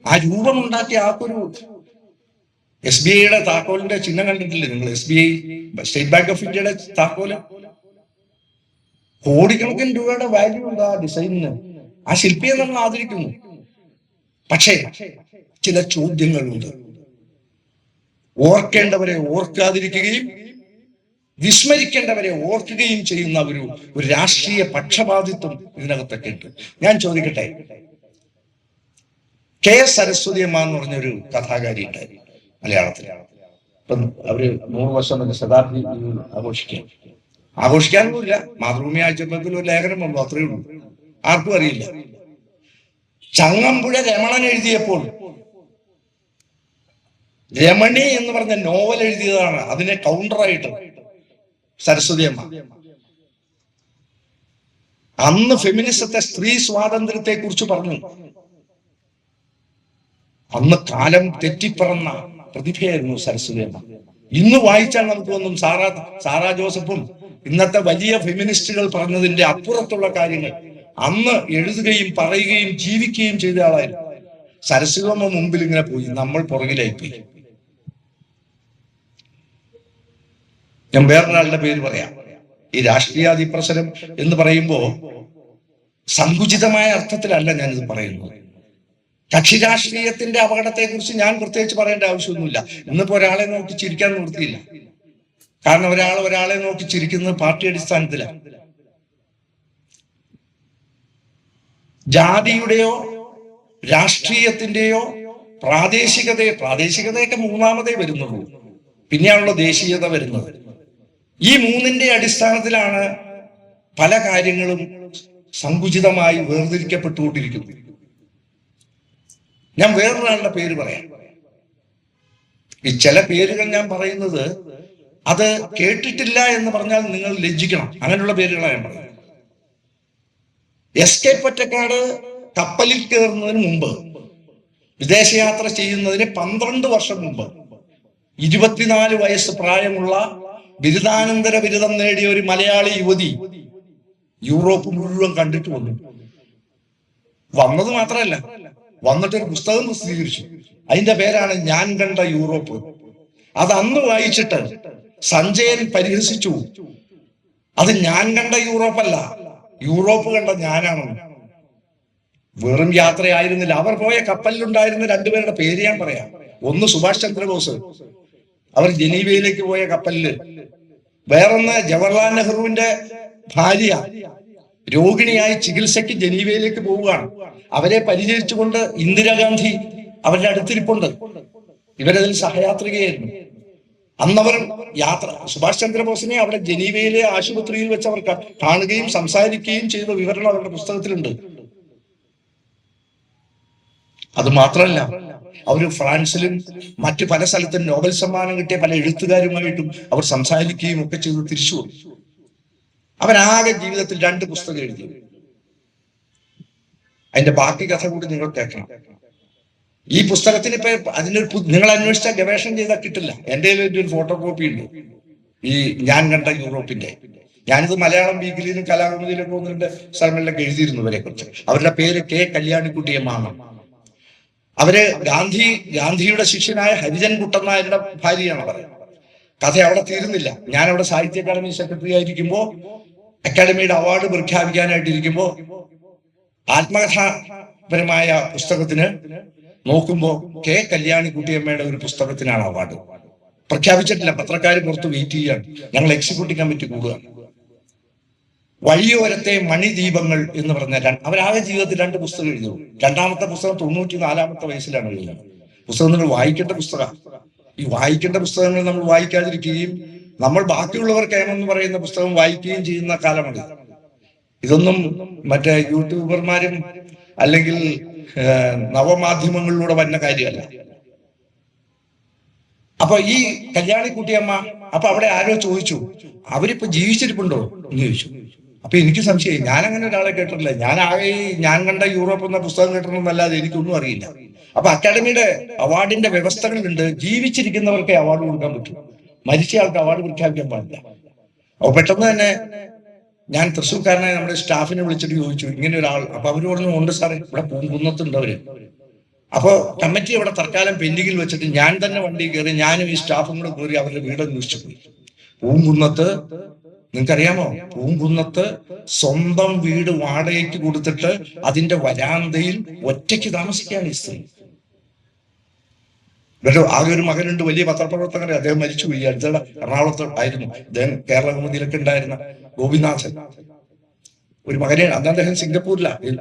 ആ രൂപം ഉണ്ടാക്കിയ ആക്കൊരു SBIയുടെ താക്കോലിന്റെ ചിഹ്നം കണ്ടിട്ടില്ലേ നിങ്ങൾ? SBI, സ്റ്റേറ്റ് ബാങ്ക് ഓഫ് ഇന്ത്യയുടെ താക്കോല്, കോടിക്കണക്കിന് രൂപയുടെ വാല്യൂ ഉണ്ട് ആ ഡിസൈനിന്. ആ ശില്പിയെ നമ്മൾ ആദരിക്കുന്നു. പക്ഷേ ചില ചോദ്യങ്ങളുണ്ട്. ഓർക്കേണ്ടവരെ ഓർക്കാതിരിക്കുകയും വിസ്മരിക്കേണ്ടവരെ ഓർക്കുകയും ചെയ്യുന്ന ഒരു രാഷ്ട്രീയ പക്ഷപാതിത്വം ഇതിനകത്തൊക്കെ ഉണ്ട്. ഞാൻ ചോദിക്കട്ടെ, KS സരസ്വതി അമ്മ എന്ന് പറഞ്ഞൊരു കഥാകാരി ഉണ്ടായിരുന്നു മലയാളത്തിൽ. ഇപ്പം അവര് 100 വർഷം ശതാബ്ദി ആഘോഷിക്കാനൊന്നുമില്ല. മാതൃഭൂമി ആഴ്ചപ്പത്തിൽ ഒരു ലേഖനം വന്നു, അത്രയേ ഉള്ളൂ. ആർക്കും അറിയില്ല. ചങ്ങമ്പുഴ രമണൻ എഴുതിയപ്പോൾ രമണി എന്ന് പറഞ്ഞ നോവൽ എഴുതിയതാണ്. അതിനെ കൗണ്ടറായിട്ട് സരസ്വതി അമ്മ അന്ന് ഫെമിനിസത്തെ, സ്ത്രീ സ്വാതന്ത്ര്യത്തെ കുറിച്ച് പറഞ്ഞു. അന്ന് കാലം തെറ്റിപ്പറന്ന പ്രതിഭയായിരുന്നു സരസ്വതി അമ്മ. ഇന്ന് വായിച്ചാൽ നമുക്ക് ഒന്നും സാറാ ജോസഫും ഇന്നത്തെ വലിയ ഫെമിനിസ്റ്റുകൾ പറഞ്ഞതിന്റെ അപ്പുറത്തുള്ള കാര്യങ്ങൾ അന്ന് എഴുതുകയും പറയുകയും ജീവിക്കുകയും ചെയ്ത ആളായിരുന്നു. സരസ്വതി അമ്മ മുമ്പിൽ ഇങ്ങനെ പോയി, നമ്മൾ പുറകിലായി പോയി. ഞാൻ വേറൊരാളുടെ പേര് പറയാം. ഈ രാഷ്ട്രീയാധിപ്രസരം എന്ന് പറയുമ്പോ സങ്കുചിതമായ അർത്ഥത്തിലല്ല ഞാനിത് പറയുന്നത്. കക്ഷി രാഷ്ട്രീയത്തിന്റെ അപകടത്തെ കുറിച്ച് ഞാൻ പ്രത്യേകിച്ച് പറയേണ്ട ആവശ്യമൊന്നുമില്ല. ഇന്നിപ്പോ ഒരാളെ നോക്കി ചിരിക്കാൻ നിർത്തിയില്ല. കാരണം ഒരാളെ നോക്കി ചിരിക്കുന്നത് പാർട്ടി അടിസ്ഥാനത്തിലാണ്. ജാതിയുടെയോ രാഷ്ട്രീയത്തിന്റെയോ പ്രാദേശികതയൊക്കെ മൂന്നാമതേ വരുന്നുള്ളൂ. പിന്നെയാണല്ലോ ദേശീയത വരുന്നത്. ഈ മൂന്നിന്റെ അടിസ്ഥാനത്തിലാണ് പല കാര്യങ്ങളും സങ്കുചിതമായി വേർതിരിക്കപ്പെട്ടുകൊണ്ടിരിക്കുന്നത്. ഞാൻ വേറൊരാളുടെ പേര് പറയാം. ഈ ചില പേരുകൾ ഞാൻ പറയുന്നത് അത് കേട്ടിട്ടില്ല എന്ന് പറഞ്ഞാൽ നിങ്ങൾ ലജ്ജിക്കണം. അങ്ങനെയുള്ള പേരുകളാണ് ഞാൻ പറയുന്നത്. SK പൊറ്റക്കാട് കപ്പലിൽ കയറുന്നതിന് മുമ്പ്, വിദേശയാത്ര ചെയ്യുന്നതിന് 12 വർഷം മുമ്പ് 24 വയസ്സ് പ്രായമുള്ള ബിരുദാനന്തര ബിരുദം നേടിയ ഒരു മലയാളി യുവതി യൂറോപ്പ് മുഴുവൻ കണ്ടിട്ട് വന്നത് മാത്രമല്ല, വന്നിട്ടൊരു പുസ്തകം പ്രസിദ്ധീകരിച്ചു. അതിന്റെ പേരാണ് ഞാൻ കണ്ട യൂറോപ്പ്. അത് അന്ന് വായിച്ചിട്ട് സഞ്ജയൻ പരിഹസിച്ചു, അത് ഞാൻ കണ്ട യൂറോപ്പല്ല, യൂറോപ്പ് കണ്ട ഞാനാണ്. വെറും യാത്രയായിരുന്നില്ല. അവർ പോയ കപ്പലിലുണ്ടായിരുന്ന 2 പേരുടെ പേര് ഞാൻ പറയാം. ഒന്ന് സുഭാഷ് ചന്ദ്രബോസ്, അവർ ജനീവയിലേക്ക് പോയ കപ്പലില്. വേറൊന്ന് ജവഹർലാൽ നെഹ്റുവിന്റെ ഭാര്യ രോഗിണിയായി ചികിത്സയ്ക്ക് ജനീവയിലേക്ക് പോവുകയാണ്. അവരെ പരിചരിച്ചുകൊണ്ട് ഇന്ദിരാഗാന്ധി അവരുടെ അടുത്തിരിപ്പുണ്ട്. ഇവരതിൽ സഹയാത്രികയായിരുന്നു. അന്നവർ സുഭാഷ് ചന്ദ്രബോസിനെ അവിടെ ജനീവയിലെ ആശുപത്രിയിൽ വെച്ച് അവർ കാണുകയും സംസാരിക്കുകയും ചെയ്ത വിവരണം അവരുടെ പുസ്തകത്തിലുണ്ട്. അത് മാത്രമല്ല, അവർ ഫ്രാൻസിലും മറ്റു പല സ്ഥലത്തും നോബൽ സമ്മാനം കിട്ടിയ പല എഴുത്തുകാരുമായിട്ടും അവർ സംസാരിക്കുകയും ഒക്കെ ചെയ്ത് തിരിച്ചു വന്നു. അവരാകെ ജീവിതത്തിൽ 2 പുസ്തകം എഴുതി. അതിന്റെ ബാക്കി കഥ കൂടി നിങ്ങൾ കേൾക്കണം. ഈ പുസ്തകത്തിന് ഇപ്പൊ നിങ്ങൾ അന്വേഷിച്ചാൽ ഗവേഷണം ചെയ്താൽ കിട്ടില്ല. എന്റെ ഒരു ഫോട്ടോ കോപ്പി ഉണ്ട്, ഈ ഞാൻ കണ്ട യൂറോപ്പിന്റെ. ഞാനിത് മലയാളം വീക്കിലിനും കലാകൗമുദിയിലൊക്കെ 1-2 സ്ഥലങ്ങളിലൊക്കെ എഴുതിയിരുന്നു ഇവരെ കുറിച്ച്. അവരുടെ പേര് കെ കല്യാണിക്കുട്ടിയമ്മ. അവര് ഗാന്ധിയുടെ ശിഷ്യനായ ഹരിജൻ കുട്ടൻ നായരുടെ ഭാര്യയാണ് പറയുന്നത്. കഥ അവിടെ തീരുന്നില്ല. ഞാൻ അവിടെ സാഹിത്യ അക്കാദമി സെക്രട്ടറി ആയിരിക്കുമ്പോ, അക്കാദമിയുടെ അവാർഡ് പ്രഖ്യാപിക്കാനായിട്ടിരിക്കുമ്പോ, ആത്മകഥാപരമായ പുസ്തകത്തിന് നോക്കുമ്പോ കെ കല്യാണിക്കുട്ടിയമ്മയുടെ ഒരു പുസ്തകത്തിനാണ് അവാർഡ്. പ്രഖ്യാപിച്ചിട്ടില്ല, പത്രക്കാർ പുറത്ത് വെയിറ്റ് ചെയ്യാണ്. ഞങ്ങൾ എക്സിക്യൂട്ടീവ് കമ്മിറ്റി കൂടുകയാണ്. വഴിയോരത്തെ മണിദീപങ്ങൾ എന്ന് പറഞ്ഞ അവരാകെ ജീവിതത്തിൽ 2 പുസ്തകം എഴുതും. 2ാമത്തെ പുസ്തകം 94ാമത്തെ വയസ്സിലാണ് എഴുതുന്നത്. പുസ്തകം നിങ്ങൾ വായിക്കേണ്ട പുസ്തകം. ഈ വായിക്കേണ്ട പുസ്തകങ്ങൾ നമ്മൾ വായിക്കാതിരിക്കുകയും നമ്മൾ ബാക്കിയുള്ളവർ കേമെന്ന് പറയുന്ന പുസ്തകം വായിക്കുകയും ചെയ്യുന്ന കാലമാണ്. ഇതൊന്നും മറ്റേ യൂട്യൂബർമാരും അല്ലെങ്കിൽ നവമാധ്യമങ്ങളിലൂടെ വരുന്ന കാര്യമല്ല. അപ്പൊ ഈ കല്യാണിക്കുട്ടിയമ്മ, അപ്പൊ അവിടെ ആരോ ചോദിച്ചു, അവരിപ്പോ ജീവിച്ചിരിപ്പുണ്ടോ എന്ന് ചോദിച്ചു. അപ്പൊ എനിക്ക് സംശയം, ഞാൻ അങ്ങനെ ഒരാളെ കേട്ടിട്ടില്ല. ഞാൻ കണ്ട യൂറോപ്പ് എന്ന പുസ്തകം കേട്ടിട്ടുണ്ടെന്നല്ലാതെ എനിക്കൊന്നും അറിയില്ല. അപ്പൊ അക്കാഡമിയുടെ അവാർഡിന്റെ വ്യവസ്ഥകളുണ്ട്. ജീവിച്ചിരിക്കുന്നവർക്കേ അവാർഡ് കൊടുക്കാൻ പറ്റൂ, മരിച്ച ആൾക്ക് അവാർഡ് പ്രഖ്യാപിക്കാൻ പാടില്ല. അപ്പൊ പെട്ടെന്ന് തന്നെ ഞാൻ തൃശ്ശൂർക്കാരനായ നമ്മുടെ സ്റ്റാഫിനെ വിളിച്ചിട്ട് ചോദിച്ചു, ഇങ്ങനെ ഒരാൾ. അപ്പൊ അവര് പറഞ്ഞു, ഉണ്ട് സാറേ, ഇവിടെ പൂങ്കുന്നത്തുണ്ട് അവര്. അപ്പൊ കമ്മിറ്റി അവിടെ തൽക്കാലം പെൻഡിങ്ങിൽ വെച്ചിട്ട് ഞാൻ തന്നെ വണ്ടി കയറി, ഞാനും ഈ സ്റ്റാഫും കൂടെ കയറി അവരുടെ വീട് അന്വേഷിച്ചു പോയി. പൂങ്കുന്നത്ത്, നിങ്ങൾക്കറിയാമോ, പൂങ്കുന്നത്ത് സ്വന്തം വീട് വാടകയ്ക്ക് കൊടുത്തിട്ട് അതിന്റെ വരാന്തയിൽ ഒറ്റയ്ക്ക് താമസിക്കുകയാണ് ഈ സ്ത്രീ. ഇവരുടെ ആകെ ഒരു മകനുണ്ട്, വലിയ പത്രപ്രവർത്തകരെ. അദ്ദേഹം മരിച്ചുപോയി, അടുത്തിടെ എറണാകുളത്ത് ആയിരുന്നു. അദ്ദേഹം കേരള കൗമുദിയിലൊക്കെ ഉണ്ടായിരുന്ന ഗോപിനാഥൻ. ഒരു മകനെ, അന്ന് അദ്ദേഹം സിംഗപ്പൂരിലാണ്,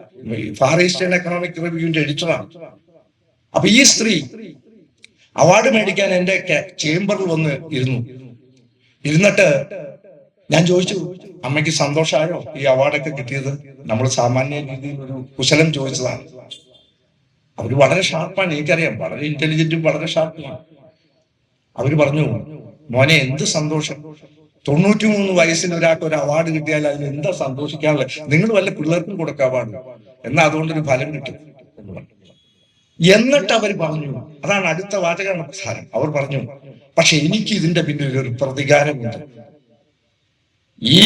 ഫാർ ഈസ്റ്റേൺ എക്കണോമിക് റിവ്യൂവിന്റെ എഡിറ്ററാണ്. അപ്പൊ ഈ സ്ത്രീ അവാർഡ് മേടിക്കാൻ എന്റെ ചേംബറിൽ വന്ന് ഇരുന്നിട്ട് ഞാൻ ചോദിച്ചു, അമ്മയ്ക്ക് സന്തോഷമായോ ഈ അവാർഡൊക്കെ കിട്ടിയത്? നമ്മൾ സാമാന്യ രീതിയിൽ ഒരു കുശലം ചോദിച്ചതാണ്. അവര് വളരെ ഷാർപ്പാണ്, എനിക്കറിയാം, വളരെ ഇന്റലിജന്റും വളരെ ഷാർപ്പുമാണ്. അവര് പറഞ്ഞു, മോനെ എന്ത് സന്തോഷം, 93 വയസ്സിൽ ഒരാൾക്ക് ഒരു അവാർഡ് കിട്ടിയാൽ അതിൽ എന്താ സന്തോഷിക്കാനുള്ളത്? നിങ്ങൾ വല്ല പിള്ളേർക്കും കൊടുക്കുക അവാർഡ്, എന്നാൽ അതുകൊണ്ടൊരു ഫലം കിട്ടും എന്ന് പറഞ്ഞു. എന്നിട്ട് അവർ പറഞ്ഞു, അതാണ് അടുത്ത വാചകമാണ് പ്രധാനം. അവർ പറഞ്ഞു, പക്ഷെ എനിക്ക് ഇതിന്റെ പിന്നിൽ ഒരു പ്രതികാരമുണ്ട്. ഈ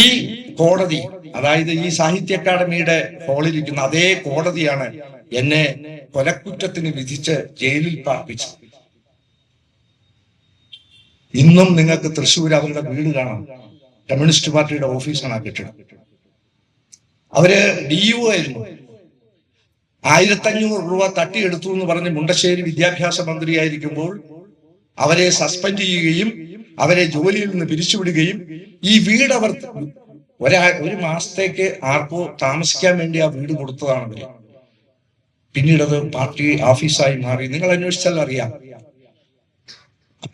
കോടതി, അതായത് ഈ സാഹിത്യ അക്കാദമിയുടെ ഹാളിലിരിക്കുന്ന അതേ കോടതിയാണ് എന്നെ കൊലക്കുറ്റത്തിന് വിധിച്ച് ജയിലിൽ പാർപ്പിച്ചത്. ഇന്നും നിങ്ങൾക്ക് തൃശ്ശൂർ അവരുടെ വീട് കാണാം. കമ്മ്യൂണിസ്റ്റ് പാർട്ടിയുടെ ഓഫീസാണ് ആ കെട്ടിടം. അവര് DU ആയിരുന്നു. 1500 രൂപ തട്ടിയെടുത്തു എന്ന് പറഞ്ഞ് മുണ്ടശ്ശേരി വിദ്യാഭ്യാസ മന്ത്രിയായിരിക്കുമ്പോൾ അവരെ സസ്പെൻഡ് ചെയ്യുകയും അവരെ ജോലിയിൽ നിന്ന് പിരിച്ചുവിടുകയും ഈ വീട് അവർ ഒരു മാസത്തേക്ക് ആർക്കോ താമസിക്കാൻ വേണ്ടി ആ വീട് കൊടുത്തതാണ് അവര്. പിന്നീട് അത് പാർട്ടി ഓഫീസായി മാറി. നിങ്ങൾ അന്വേഷിച്ചാൽ അറിയാം.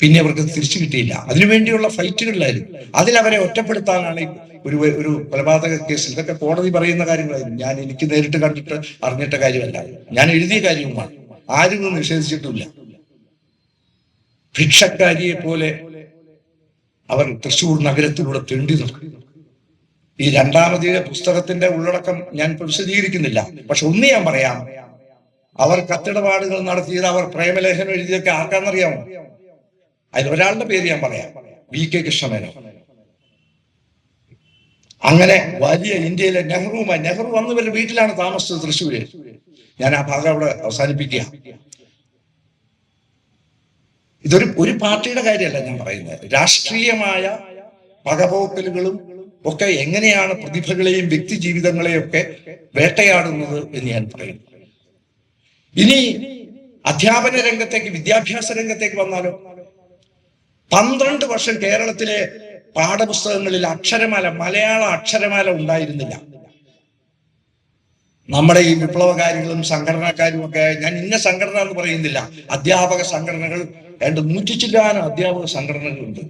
പിന്നെ അവർക്ക് തിരിച്ചു കിട്ടിയില്ല. അതിനുവേണ്ടിയുള്ള ഫൈറ്റുകളിലായിരുന്നു. അതിലവരെ ഒറ്റപ്പെടുത്താനാണ് ഒരു കൊലപാതക കേസിൽ, ഇതൊക്കെ കോടതി പറയുന്ന കാര്യങ്ങളായിരുന്നു. എനിക്ക് നേരിട്ട് കണ്ടിട്ട് അറിഞ്ഞിട്ട കാര്യമല്ല, ഞാൻ എഴുതിയ കാര്യവുമാണ്. ആരും നിഷേധിച്ചിട്ടില്ല. ഭിക്ഷക്കാരിയെ പോലെ അവർ തൃശ്ശൂർ നഗരത്തിലൂടെ തെണ്ടി നിൽക്കും. ഈ 2ാമത്തെ പുസ്തകത്തിന്റെ ഉള്ളടക്കം ഞാൻ വിശദീകരിക്കുന്നില്ല. പക്ഷെ ഒന്ന് ഞാൻ പറയാം, അവർ കത്തിടപാടുകൾ നടത്തിയത്, അവർ പ്രേമലേഖനം എഴുതിയൊക്കെ ആർക്കാന്നറിയാമോ? അതിലൊരാളുടെ പേര് ഞാൻ പറയാം, VK കൃഷ്ണമേനോൻ. അങ്ങനെ വലിയ ഇന്ത്യയിലെ നെഹ്റു വന്ന് ഇവരുടെ വീട്ടിലാണ് താമസിച്ചത് തൃശ്ശൂര്. ഞാൻ ആ ഭാഗം അവിടെ അവസാനിപ്പിക്കുക. ഒരു പാർട്ടിയുടെ കാര്യമല്ല ഞാൻ പറയുന്നത്. രാഷ്ട്രീയമായ പകപോക്കലുകളും ഒക്കെ എങ്ങനെയാണ് പ്രതിഭകളെയും വ്യക്തി ജീവിതങ്ങളെയും ഒക്കെ വേട്ടയാടുന്നത് എന്ന് ഞാൻ പറയുന്നു. ഇനി അധ്യാപന രംഗത്തേക്ക്, വിദ്യാഭ്യാസ രംഗത്തേക്ക് വന്നാലോ, 12 വർഷം കേരളത്തിലെ പാഠപുസ്തകങ്ങളിൽ മലയാള അക്ഷരമാല ഉണ്ടായിരുന്നില്ല. നമ്മുടെ ഈ വിപ്ലവകാരികളും സംഘടനക്കാരും ഒക്കെ, ഞാൻ ഇന്ന സംഘടന എന്ന് പറയുന്നില്ല, അധ്യാപക സംഘടനകൾ ഏതാണ്ട് 100 ചില്ലാനം അധ്യാപക സംഘടനകളുണ്ട്.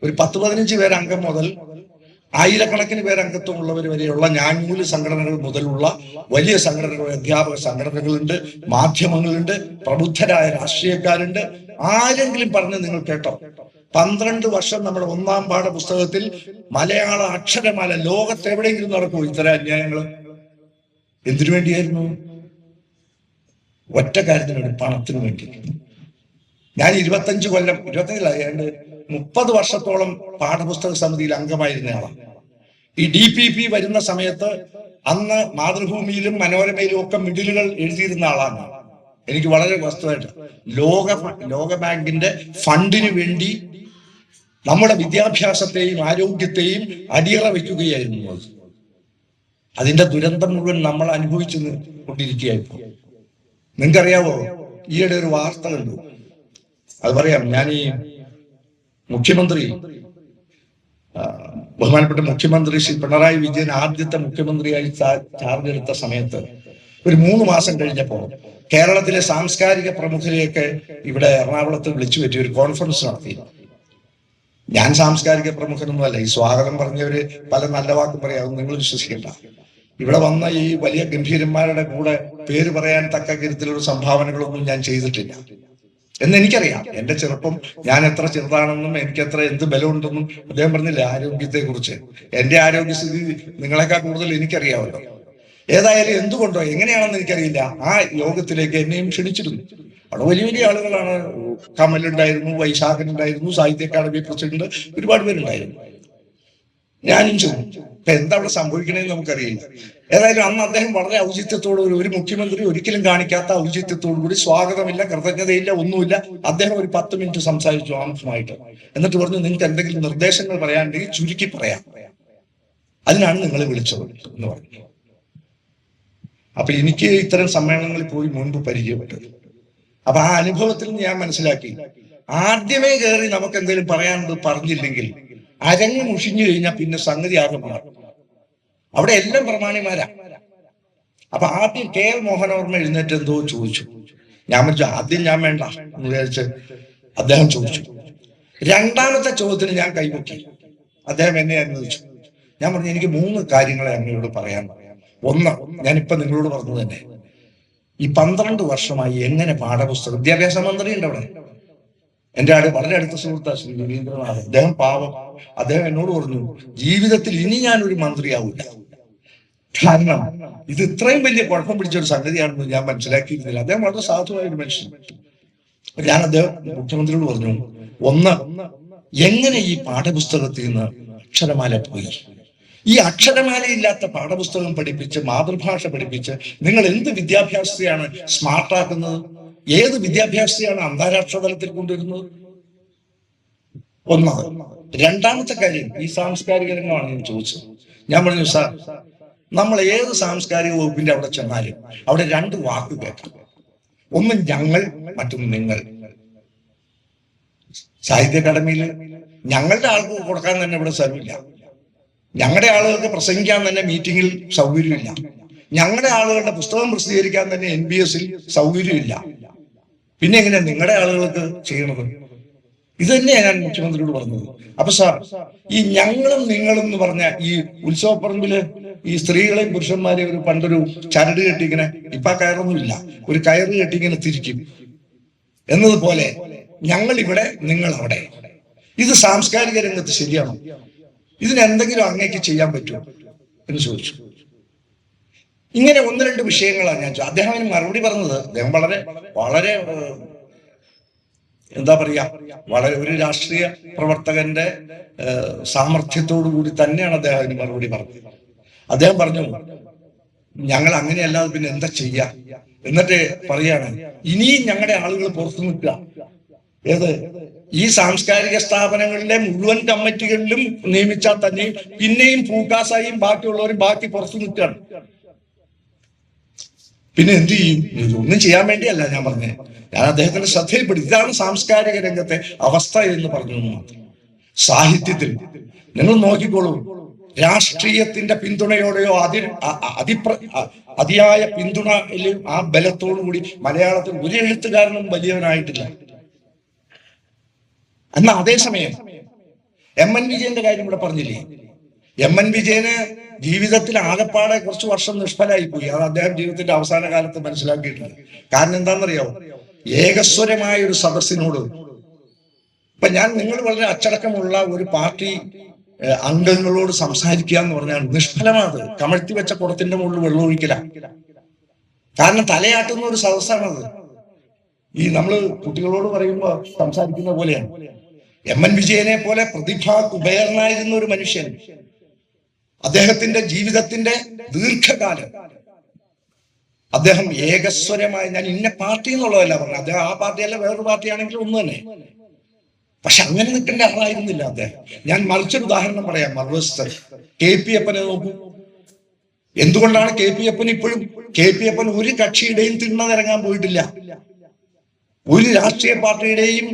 ഒരു 10-15 പേര് അംഗം മുതൽ ആയിരക്കണക്കിന് പേര് അംഗത്വമുള്ളവർ വരെയുള്ള ഞാൻമൂല്യ സംഘടനകൾ മുതലുള്ള വലിയ സംഘടനകൾ, അധ്യാപക സംഘടനകളുണ്ട്, മാധ്യമങ്ങളുണ്ട്, പ്രബുദ്ധരായ രാഷ്ട്രീയക്കാരുണ്ട്. ആരെങ്കിലും പറഞ്ഞ് നിങ്ങൾ കേട്ടോ? 12 വർഷം നമ്മുടെ 1ാം പാഠപുസ്തകത്തിൽ മലയാള അക്ഷരമാല ലോകത്ത് എവിടെയെങ്കിലും നടക്കുമോ ഇത്തരം അന്യായങ്ങൾ? എന്തിനു വേണ്ടിയായിരുന്നു? ഒറ്റ കാര്യത്തിന് വേണ്ടി, പണത്തിന് വേണ്ടി. ഞാൻ 25 കൊല്ലം, 25 30 വർഷത്തോളം പാഠപുസ്തക സമിതിയിൽ അംഗമായിരുന്നയാളാണ്. ഈ DPP വരുന്ന സമയത്ത് അന്ന് മാതൃഭൂമിയിലും മനോരമയിലും ഒക്കെ മിഡിലുകൾ എഴുതിയിരുന്ന ആളാണ്. എനിക്ക് വളരെ വസ്തുവായിട്ട് ലോകബാങ്കിന്റെ ഫണ്ടിന് വേണ്ടി നമ്മുടെ വിദ്യാഭ്യാസത്തെയും ആരോഗ്യത്തെയും അടിയറ വയ്ക്കുകയായിരുന്നു. അതിന്റെ ദുരന്തം മുഴുവൻ നമ്മൾ അനുഭവിച്ചു കൊണ്ടിരിക്കുകയായിരുന്നു. നിങ്ങൾക്കറിയാവോ, ഈയിടെ ഒരു വാർത്ത കണ്ടു, അത് പറയാം. ഞാൻ ഈ മുഖ്യമന്ത്രി, ബഹുമാനപ്പെട്ട മുഖ്യമന്ത്രി ശ്രീ പിണറായി വിജയൻ ആദ്യത്തെ മുഖ്യമന്ത്രിയായി ചാർജ് എടുത്ത സമയത്ത് ഒരു 3 മാസം കഴിഞ്ഞപ്പോ കേരളത്തിലെ സാംസ്കാരിക പ്രമുഖരെയൊക്കെ ഇവിടെ എറണാകുളത്ത് വിളിച്ചു പറ്റി ഒരു കോൺഫറൻസ് നടത്തി. ഞാൻ സാംസ്കാരിക പ്രമുഖനൊന്നുമല്ല, ഈ സ്വാഗതം പറഞ്ഞവര് പല നല്ല വാക്കും പറയാം, നിങ്ങൾ വിശ്വസിക്കണ്ട. ഇവിടെ വന്ന ഈ വലിയ ഗംഭീരന്മാരുടെ കൂടെ പേര് പറയാൻ തക്ക കരുത്തിലുള്ള സംഭാവനകളൊന്നും ഞാൻ ചെയ്തിട്ടില്ല എന്നെനിക്കറിയാം. എന്റെ ചെറുപ്പം, ഞാൻ എത്ര ചെറുതാണെന്നും എനിക്ക് എത്ര എന്ത് ബലമുണ്ടെന്നും അദ്ദേഹം പറഞ്ഞില്ല. ആരോഗ്യത്തെ കുറിച്ച് എന്റെ ആരോഗ്യസ്ഥിതി നിങ്ങളെക്കാൾ കൂടുതൽ എനിക്കറിയാമല്ലോ. ഏതായാലും എന്തുകൊണ്ടോ എങ്ങനെയാണെന്ന് എനിക്കറിയില്ല, ആ യോഗത്തിലേക്ക് എന്നെയും ക്ഷണിച്ചിരുന്നു. അവിടെ വലിയ വലിയ ആളുകളാണ്. കമലുണ്ടായിരുന്നു, വൈശാഖനുണ്ടായിരുന്നു, സാഹിത്യ അക്കാദമി പ്രസിഡന്റ്, ഒരുപാട് പേരുണ്ടായിരുന്നു. ഞാനും ചോദിച്ചു, ഇപ്പൊ എന്താ അവിടെ സംഭവിക്കണേന്ന് നമുക്കറിയില്ല. ഏതായാലും അന്ന് അദ്ദേഹം വളരെ ഔചിത്യത്തോട്, ഒരു മുഖ്യമന്ത്രി ഒരിക്കലും കാണിക്കാത്ത ഔചിത്യത്തോടു കൂടി, സ്വാഗതമില്ല, കൃതജ്ഞതയില്ല, ഒന്നുമില്ല, അദ്ദേഹം ഒരു 10 മിനിറ്റ് സംസാരിച്ചു ആമുഖമായിട്ട്. എന്നിട്ട് പറഞ്ഞു, നിങ്ങൾക്ക് എന്തെങ്കിലും നിർദ്ദേശങ്ങൾ പറയാനുണ്ടെങ്കിൽ ചുരുക്കി പറയാം, അതിനാണ് നിങ്ങളെ വിളിച്ചത് എന്ന് പറഞ്ഞു. അപ്പൊ എനിക്ക് ഇത്തരം സമ്മേളനങ്ങളിൽ പോയി മുൻപ് പരിചയപ്പെട്ടത്. അപ്പൊ ആ അനുഭവത്തിൽ നിന്ന് ഞാൻ മനസ്സിലാക്കി, ആദ്യമേ കയറി നമുക്ക് എന്തെങ്കിലും പറയാനുള്ളത് പറഞ്ഞില്ലെങ്കിൽ അരങ്ങ് മുഷിഞ്ഞു കഴിഞ്ഞാൽ പിന്നെ സംഗതി ആകെ മാറും. അവിടെ എല്ലാം പ്രമാണിമാരാ. അപ്പൊ ആദ്യം KL മോഹനവർമ്മ എഴുന്നേറ്റ് എന്തോ ചോദിച്ചു. ഞാൻ വിളിച്ചു, ആദ്യം ഞാൻ വേണ്ട എന്ന് വിചാരിച്ച് അദ്ദേഹം ചോദിച്ചു. 2ാമത്തെ ചോദ്യത്തിന് ഞാൻ കൈപൊക്കി. അദ്ദേഹം എന്നെ അനുവദിച്ചു. ഞാൻ പറഞ്ഞു, എനിക്ക് 3 കാര്യങ്ങളെ അങ്ങയോട് പറയാൻ. ഒന്ന്, ഞാനിപ്പൊ നിങ്ങളോട് പറഞ്ഞു തന്നെ, ഈ 12 വർഷമായി എങ്ങനെ പാഠപുസ്തകം, വിദ്യാഭ്യാസ മന്ത്രി ഉണ്ട് അവിടെ, എന്റെ വളരെ അടുത്ത സുഹൃത്താ ശ്രീ രവീന്ദ്രനാഥ്. അദ്ദേഹം പാവം, അദ്ദേഹം എന്നോട് പറഞ്ഞു, ജീവിതത്തിൽ ഇനി ഞാനൊരു മന്ത്രിയാവില്ല. കാരണം ഇത് ഇത്രയും വലിയ കുഴപ്പം പിടിച്ച ഒരു സംഗതിയാണെന്ന് ഞാൻ മനസ്സിലാക്കിയിരുന്നില്ല. അദ്ദേഹം വളരെ സാധുവായ ഒരു മനുഷ്യൻ. ഞാൻ അദ്ദേഹം മുഖ്യമന്ത്രിയോട് പറഞ്ഞു, ഒന്ന്, എങ്ങനെ ഈ പാഠപുസ്തകത്തിൽ നിന്ന് അക്ഷരമാല പോയി? ഈ അക്ഷരമാലയില്ലാത്ത പാഠപുസ്തകം പഠിപ്പിച്ച്, മാതൃഭാഷ പഠിപ്പിച്ച് നിങ്ങൾ എന്ത് വിദ്യാഭ്യാസത്തെയാണ് സ്മാർട്ടാക്കുന്നത്? ഏത് വിദ്യാഭ്യാസത്തെയാണ് അന്താരാഷ്ട്ര തലത്തിൽ കൊണ്ടുവരുന്നത്? ഒന്നത്. 2ാമത്തെ കാര്യം, ഈ സാംസ്കാരിക രംഗമാണ് ഞാൻ ചോദിച്ചത്. ഞാൻ പറഞ്ഞു, സാർ, നമ്മൾ ഏത് സാംസ്കാരിക വകുപ്പിന്റെ അവിടെ ചെന്നാലും അവിടെ 2 വാക്ക് കേൾക്കാം. ഒന്ന് ഞങ്ങൾ, മറ്റൊന്ന് നിങ്ങൾ. സാഹിത്യ അക്കാദമിയിൽ ഞങ്ങളുടെ ആൾക്ക് കൊടുക്കാൻ തന്നെ ഇവിടെ സ്ഥലമില്ല. ഞങ്ങളുടെ ആളുകൾക്ക് പ്രസംഗിക്കാൻ തന്നെ മീറ്റിങ്ങിൽ സൗകര്യമില്ല. ഞങ്ങളുടെ ആളുകളുടെ പുസ്തകം പ്രസിദ്ധീകരിക്കാൻ തന്നെ NBS-ൽ സൗകര്യമില്ല. പിന്നെ എങ്ങനെയാ നിങ്ങളുടെ ആളുകൾക്ക് ചെയ്യണത്? ഇത് തന്നെയാണ് ഞാൻ മുഖ്യമന്ത്രിയോട് പറഞ്ഞത്. അപ്പൊ സാർ, ഈ ഞങ്ങളും നിങ്ങളും എന്ന് പറഞ്ഞ ഈ ഉത്സവപ്പറമ്പില് ഈ സ്ത്രീകളെയും പുരുഷന്മാരെയും ഒരു പണ്ടൊരു ചരട് കെട്ടിങ്ങനെ, ഇപ്പൊ കയറൊന്നുമില്ല, ഒരു കയറ് കെട്ടിങ്ങനെ തിരിക്കും എന്നതുപോലെ ഞങ്ങൾ ഇവിടെ, നിങ്ങൾ അവിടെ. ഇത് സാംസ്കാരിക രംഗത്ത് ശരിയാണോ? ഇതിനെന്തെങ്കിലും അങ്ങേക്ക് ചെയ്യാൻ പറ്റുമോ എന്ന് ചോദിച്ചു. ഇങ്ങനെ 1-2 വിഷയങ്ങളാണ് ഞാൻ ചോദിച്ചത്. അദ്ദേഹം അതിന് മറുപടി പറഞ്ഞത്, അദ്ദേഹം വളരെ വളരെ എന്താ പറയാ, വളരെ ഒരു രാഷ്ട്രീയ പ്രവർത്തകന്റെ സാമർഥ്യത്തോടു കൂടി തന്നെയാണ് അദ്ദേഹം അതിന് മറുപടി പറഞ്ഞത്. അദ്ദേഹം പറഞ്ഞു, ഞങ്ങൾ അങ്ങനെയല്ലാതെ പിന്നെ എന്താ ചെയ്യാ? എന്നിട്ട് പറയാണ്, ഇനിയും ഞങ്ങളുടെ ആളുകൾ പുറത്തു നിൽക്കുക. ഏത്? ഈ സാംസ്കാരിക സ്ഥാപനങ്ങളിലെ മുഴുവൻ കമ്മിറ്റികളിലും നിയമിച്ചാൽ തന്നെയും പിന്നെയും പൂക്കാസായും ബാക്കിയുള്ളവരും ബാക്കി പുറത്തു നിൽക്കുകയാണ്. പിന്നെ എന്ത് ചെയ്യും? ഒന്നും ചെയ്യാൻ വേണ്ടിയല്ല ഞാൻ പറഞ്ഞത്. ഞാൻ അദ്ദേഹത്തിന്റെ ശ്രദ്ധയിൽപ്പെടുത്തി, ഇതാണ് സാംസ്കാരിക രംഗത്തെ അവസ്ഥ എന്ന് പറഞ്ഞു. സാഹിത്യത്തിൽ നിങ്ങൾ നോക്കിക്കോളൂ, രാഷ്ട്രീയത്തിന്റെ പിന്തുണയോടെയോ അതിയായ പിന്തുണയിലും ആ ബലത്തോടു കൂടി മലയാളത്തിൽ ഒരു എഴുത്തുകാരനും വലിയവനായിട്ടില്ല. എന്നാൽ അതേസമയം എം.എൻ. വിജയന്റെ കാര്യം ഇവിടെ പറഞ്ഞില്ലേ? എം.എൻ. വിജയന് ജീവിതത്തിൽ ആകപ്പാടെ കുറച്ച് വർഷം നിഷ്ഫലമായി പോയി. അത് അദ്ദേഹം ജീവിതത്തിന്റെ അവസാന കാലത്ത് മനസ്സിലാക്കിയിട്ടുണ്ട്. കാരണം എന്താണെന്നറിയാമോ? ഏകസ്വരമായ ഒരു സദസ്സിനോട് ഇപ്പൊ നിങ്ങൾ വളരെ അച്ചടക്കമുള്ള ഒരു പാർട്ടി അംഗങ്ങളോട് സംസാരിക്കുക എന്ന് പറഞ്ഞാൽ നിഷ്ഫലമാണത്. കമഴ്ത്തി വെച്ച കുടത്തിന്റെ മുകളിൽ വെള്ളമൊഴിക്കല. കാരണം തലയാട്ടുന്ന ഒരു സദസ്സാണത്. ഈ നമ്മള് കുട്ടികളോട് പറയുമ്പോ സംസാരിക്കുന്ന പോലെയാണ്. എം.എൻ. വിജയനെ പോലെ പ്രതിഭാ കുബേരനായിരുന്ന ഒരു മനുഷ്യൻ, അദ്ദേഹത്തിന്റെ ജീവിതത്തിന്റെ ദീർഘകാലം അദ്ദേഹം ഏകസ്വരമായി, ഞാൻ ഇന്ന പാർട്ടി എന്നുള്ളതല്ല പറഞ്ഞത്, അദ്ദേഹം ആ പാർട്ടിയല്ല വേറൊരു പാർട്ടിയാണെങ്കിലും ഒന്ന് തന്നെ, പക്ഷെ അങ്ങനെ നിൽക്കേണ്ട ആളായിരുന്നില്ല അദ്ദേഹം. ഞാൻ മറിച്ചൊരു ഉദാഹരണം പറയാം. മറുവശത്ത് KP-അപ്പനെ നോക്കൂ. എന്തുകൊണ്ടാണ് KP-അപ്പൻ ഇപ്പോഴും KP-അപ്പൻ ഒരു കക്ഷിയുടെയും തിണ്ണനിറങ്ങാൻ പോയിട്ടില്ല. ഒരു രാഷ്ട്രീയ പാർട്ടിയുടെയും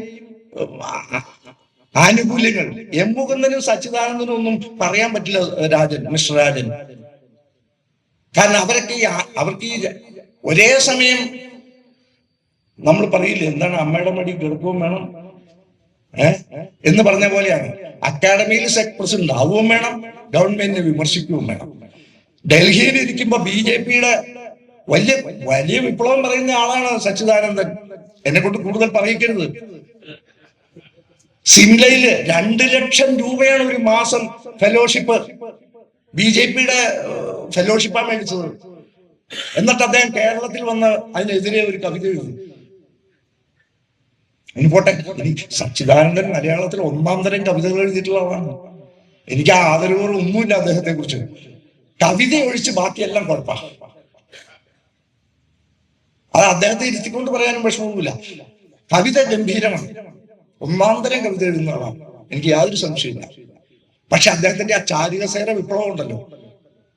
ആനുകൂല്യങ്ങൾ എം മുകുന്ദനും സച്ചിദാനന്ദനും ഒന്നും പറയാൻ പറ്റില്ല. മിസ്റ്റർ രാജൻ, കാരണം അവർക്ക് ഈ ഒരേ സമയം നമ്മൾ പറയില്ലേ, എന്താണ് അമ്മയുടെ മടി കിടക്കുകയും വേണം എന്ന് പറഞ്ഞ പോലെയാണ്. അക്കാഡമിയിൽ സെക്രട്ടറി പ്രസിഡന്റ് ആവുകയും വേണം, ഗവൺമെന്റിനെ വിമർശിക്കുകയും വേണം. ഡൽഹിയിൽ ഇരിക്കുമ്പോ BJP-യുടെ വലിയ വലിയ വിപ്ലവം പറയുന്ന ആളാണ് സച്ചിദാനന്ദൻ. എന്നെ കൊണ്ട് കൂടുതൽ പറയിക്കരുത്. സിംലയില് 2 ലക്ഷം രൂപയാണ് ഒരു മാസം ഫെലോഷിപ്പ്. BJP-യുടെ ഫെലോഷിപ്പാണ് മേടിച്ചത്. എന്നിട്ട് അദ്ദേഹം കേരളത്തിൽ വന്ന് അതിനെതിരെ ഒരു കവിത എഴുതി. ഇനിപോട്ടെ, സച്ചിദാനന്ദൻ മലയാളത്തിൽ 1-ാം തരം കവിതകൾ എഴുതിയിട്ടുള്ള ആളാണ്. എനിക്ക് ആ ആദരവുകൾ ഒന്നുമില്ല അദ്ദേഹത്തെ കുറിച്ച്. കവിത ഒഴിച്ച് ബാക്കിയെല്ലാം കുഴപ്പ. അത് അദ്ദേഹത്തെ ഇരുത്തിക്കൊണ്ട് പറയാനും വിഷമവുമില്ല. കവിത ഗംഭീരമാണ്. 1-ാം തരം കവിത എഴുതുന്ന ആളാണ്, എനിക്ക് യാതൊരു സംശയമില്ല. പക്ഷെ അദ്ദേഹത്തിന്റെ ആ ചാരികസേന വിപ്ലവം ഉണ്ടല്ലോ,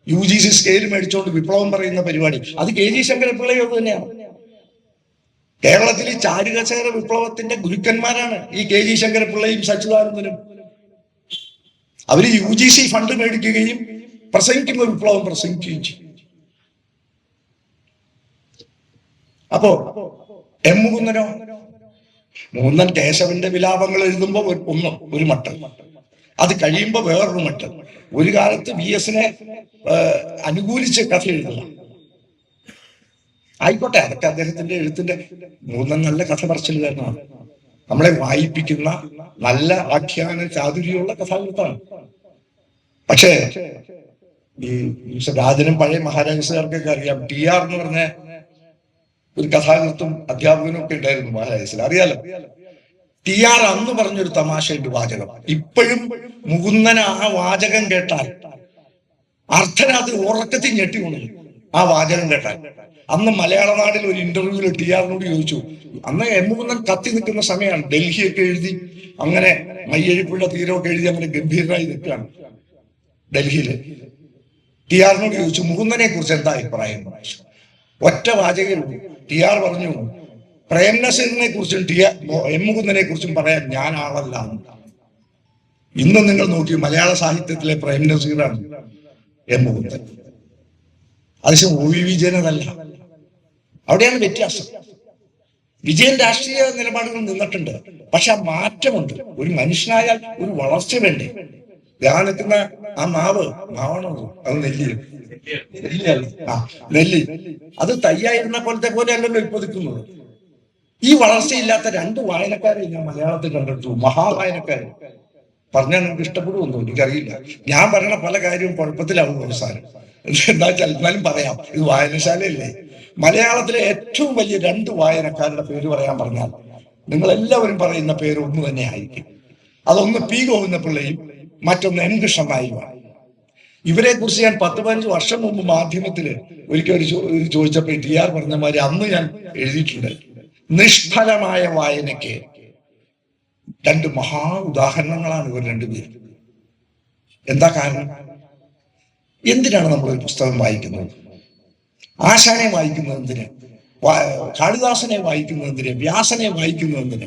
UGC സ്കെയിൽ മേടിച്ചുകൊണ്ട് വിപ്ലവം പറയുന്ന പരിപാടി, അത് KG ശങ്കരപിള്ളയോട് തന്നെയാണ്. കേരളത്തിൽ ഈ ചാരുകസേന വിപ്ലവത്തിന്റെ ഗുരുക്കന്മാരാണ് ഈ KG ശങ്കരപിള്ളയും സച്ചിദാനന്ദനും. അവര് UGC ഫണ്ട് മേടിക്കുകയും പ്രസംഗിക്കുന്ന വിപ്ലവം പ്രസംഗിക്കുകയും ചെയ്യും. അപ്പോ എം മുകുന്ദനോ? മുകുന്ദൻ കേശവന്റെ വിലാപങ്ങൾ എഴുതുമ്പോ ഒരു മട്ട്, അത് കഴിയുമ്പോ വേറൊരു മട്ട്. ഒരു കാലത്ത് VS-നെ അനുകൂലിച്ച് കഥ എഴുതുക. ആയിക്കോട്ടെ, അതൊക്കെ അദ്ദേഹത്തിന്റെ എഴുത്തിന്റെ മുകുന്ദൻ നല്ല കഥ പറച്ചിലുകാരനാണ്. നമ്മളെ വായിപ്പിക്കുന്ന നല്ല ആഖ്യാന ചാതുര്യമുള്ള കഥാകൃത്താണ്. പക്ഷേ ഈ രാജനും പഴയ മഹാരാജാസുകാർക്കൊക്കെ അറിയാം, TR എന്ന് പറഞ്ഞ ഒരു കഥാകൃത്തും അധ്യാപകനും ഒക്കെ ഉണ്ടായിരുന്നു മഹാരാജാസിൽ, അറിയാലോ. TR അന്ന് പറഞ്ഞൊരു തമാശയുടെ വാചകം ഇപ്പോഴും മുകുന്ദൻ ആ വാചകം കേട്ടാൽ അർദ്ധരാത്രി ഉറക്കത്തിൽ ഞെട്ടി ഉണരും. ആ വാചകം കേട്ടാൽ അന്ന് മലയാള നാടിൽ ഒരു ഇന്റർവ്യൂവിൽ TR-നോട് ചോദിച്ചു. അന്ന് എം മുകുന്ദൻ കത്തി നിൽക്കുന്ന സമയമാണ്. ഡൽഹിയൊക്കെ എഴുതി, അങ്ങനെ മയ്യഴിപ്പുള്ള തീരമൊക്കെ എഴുതി, അങ്ങനെ ഗംഭീരമായി നിൽക്കുകയാണ് ഡൽഹിയില്. TR-നോട് ചോദിച്ചു, മുകുന്ദനെ കുറിച്ച് എന്താ അഭിപ്രായം? ഒറ്റ വാചകം. TR പറഞ്ഞു, പ്രേം നസീറിനെ കുറിച്ചും എം മുകുന്ദനെ കുറിച്ചും പറയാൻ ഞാൻ ആളല്ല. ഇന്ന് നിങ്ങൾ നോക്കി, മലയാള സാഹിത്യത്തിലെ പ്രേം നസീറാണ് എം മുകുന്ദൻ. അതിശം OV വിജയനല്ല. അവിടെയാണ് വ്യത്യാസം. വിജയൻ രാഷ്ട്രീയ നിലപാടുകൾ നിന്നിട്ടുണ്ട്, പക്ഷെ ആ മാറ്റമുണ്ട്. ഒരു മനുഷ്യനായാൽ ഒരു വളർച്ച വേണ്ടേ? ഞാൻ നിൽക്കുന്ന ആ മാവാണോ അത്? നെല്ലി അത് തയ്യായിരുന്ന പോലത്തെ പോലെ അല്ലല്ലോ ഇപ്പൊ നിൽക്കുന്നത്. ഈ വളർച്ചയില്ലാത്ത 2 വായനക്കാരെ ഞാൻ മലയാളത്തിൽ കണ്ടെടുത്തു. മഹാവായനക്കാര്. പറഞ്ഞാൽ നിങ്ങൾക്ക് ഇഷ്ടപ്പെടുമെന്നോ എനിക്കറിയില്ല. ഞാൻ പറയണ പല കാര്യവും കുഴപ്പത്തിലാവും അവസാനം. എന്താ വെച്ചാൽ എന്നാലും പറയാം, ഇത് വായനശാലയല്ലേ. മലയാളത്തിലെ ഏറ്റവും വലിയ 2 വായനക്കാരുടെ പേര് പറയാൻ പറഞ്ഞാൽ നിങ്ങൾ എല്ലാവരും പറയുന്ന പേര് ഒന്ന് തന്നെ ആയിരിക്കും. അതൊന്ന് P. ഗോവിന്ദപിള്ളയും മറ്റൊന്ന് M. കൃഷ്ണൻ നായരുമാണ്. ഇവരെ കുറിച്ച് ഞാൻ 10-15 വർഷം മുമ്പ് മാധ്യമത്തില് ഒരിക്കൽ ചോദിച്ചപ്പോൾ TR പറഞ്ഞ മാതിരി അന്ന് ഞാൻ എഴുതിയിട്ടുണ്ട്. നിഷ്ഫലമായ വായനയ്ക്ക് 2 മഹാ ഉദാഹരണങ്ങളാണ് ഇവർ 2 പേരും. എന്താ കാരണം? എന്തിനാണ് നമ്മൾ ഒരു പുസ്തകം വായിക്കുന്നത്? ആശാനെ വായിക്കുന്നത് എന്തിന്? കാളിദാസനെ വായിക്കുന്നത് എന്തിന്? വ്യാസനെ വായിക്കുന്നത് എന്തിന്?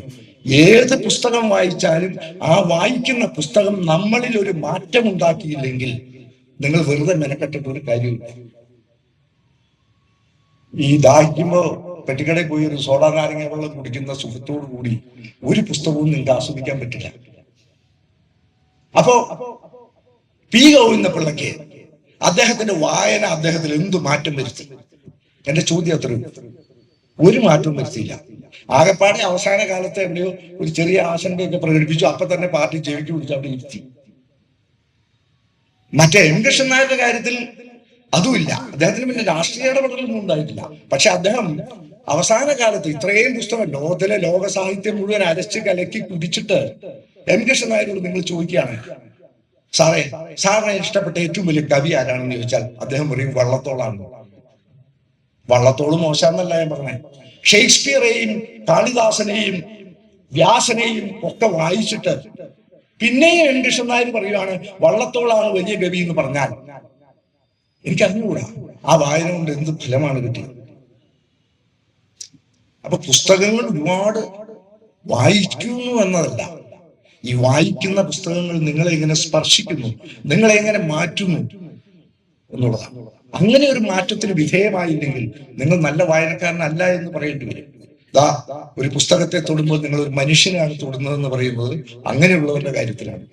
ഏത് പുസ്തകം വായിച്ചാലും ആ വായിക്കുന്ന പുസ്തകം നമ്മളിൽ ഒരു മാറ്റം ഉണ്ടാക്കിയില്ലെങ്കിൽ നിങ്ങൾ വെറുതെ മെനക്കെട്ടിട്ട് ഒരു കാര്യമില്ല. ഈ ദാഹിക്കുമ്പോ പെട്ടിക്കടയിൽ പോയി ഒരു സോഡ നാരങ്ങ വെള്ളം കുടിക്കുന്ന സുഖത്തോടു കൂടി ഒരു പുസ്തകവും നിങ്ങൾക്ക് ആസ്വദിക്കാൻ പറ്റില്ല. അപ്പോ പി ഗോവിന്ദപിള്ളയ്ക്ക് അദ്ദേഹത്തിന്റെ വായന അദ്ദേഹത്തിൽ എന്തു മാറ്റം വരുത്തി? എന്റെ ചോദ്യം അത്രയും. ഒരു മാറ്റവും വരുത്തിയില്ല. ആകെപ്പാടെ അവസാന കാലത്ത് എവിടെയോ ഒരു ചെറിയ ആശങ്കയൊക്കെ പ്രകടിപ്പിച്ചു. അപ്പൊ തന്നെ പാർട്ടി ചെവിക്ക് പിടിച്ച് അവിടെ ഇരുത്തി. മറ്റേ എം കൃഷ്ണൻ നായരുടെ കാര്യത്തിൽ അതുമില്ല. അദ്ദേഹത്തിന് പിന്നെ രാഷ്ട്രീയ ഇടപെടലൊന്നും ഉണ്ടായിട്ടില്ല. പക്ഷെ അദ്ദേഹം അവസാന കാലത്ത് ഇത്രയും പുസ്തകം ലോകത്തിലെ ലോക സാഹിത്യം മുഴുവൻ അരച്ച് കലക്കി കുടിച്ചിട്ട് എം കൃഷ്ണൻ നായരോട് നിങ്ങൾ ചോദിക്കുകയാണ്, സാറിനെ ഇഷ്ടപ്പെട്ട ഏറ്റവും വലിയ കവി ആരാണെന്ന് ചോദിച്ചാൽ അദ്ദേഹം പറയും വള്ളത്തോളാണ്. വള്ളത്തോൾ മോശമെന്നല്ല ഞാൻ പറഞ്ഞേ. ഷേക്സ്പിയറെയും കാളിദാസനെയും വ്യാസനെയും ഒക്കെ വായിച്ചിട്ട് പിന്നെയും എൻ കൃഷ്ണൻ നായർ പറയുകയാണ് വള്ളത്തോളാണ് വലിയ കവി എന്ന് പറഞ്ഞാൽ എനിക്കറിഞ്ഞുകൂടാ ആ വായന കൊണ്ട് എന്ത് ഫലമാണ് കിട്ടിയത്. അപ്പൊ പുസ്തകങ്ങൾ ഒരുപാട് വായിക്കുന്നു എന്നതല്ല, ഈ വായിക്കുന്ന പുസ്തകങ്ങൾ നിങ്ങളെ എങ്ങനെ സ്പർശിക്കുന്നു, നിങ്ങളെ എങ്ങനെ മാറ്റുന്നു എന്നുള്ളതാണ്. അങ്ങനെ ഒരു മാറ്റത്തിന് വിധേയമായില്ലെങ്കിൽ നിങ്ങൾ നല്ല വായനക്കാരനല്ല എന്ന് പറയേണ്ടി വരും. ഒരു പുസ്തകത്തെ തൊടുമ്പോൾ നിങ്ങൾ ഒരു മനുഷ്യനാണ് തൊടുന്നതെന്ന് പറയുന്നത് അങ്ങനെയുള്ളവരുടെ കാര്യത്തിലാണ്.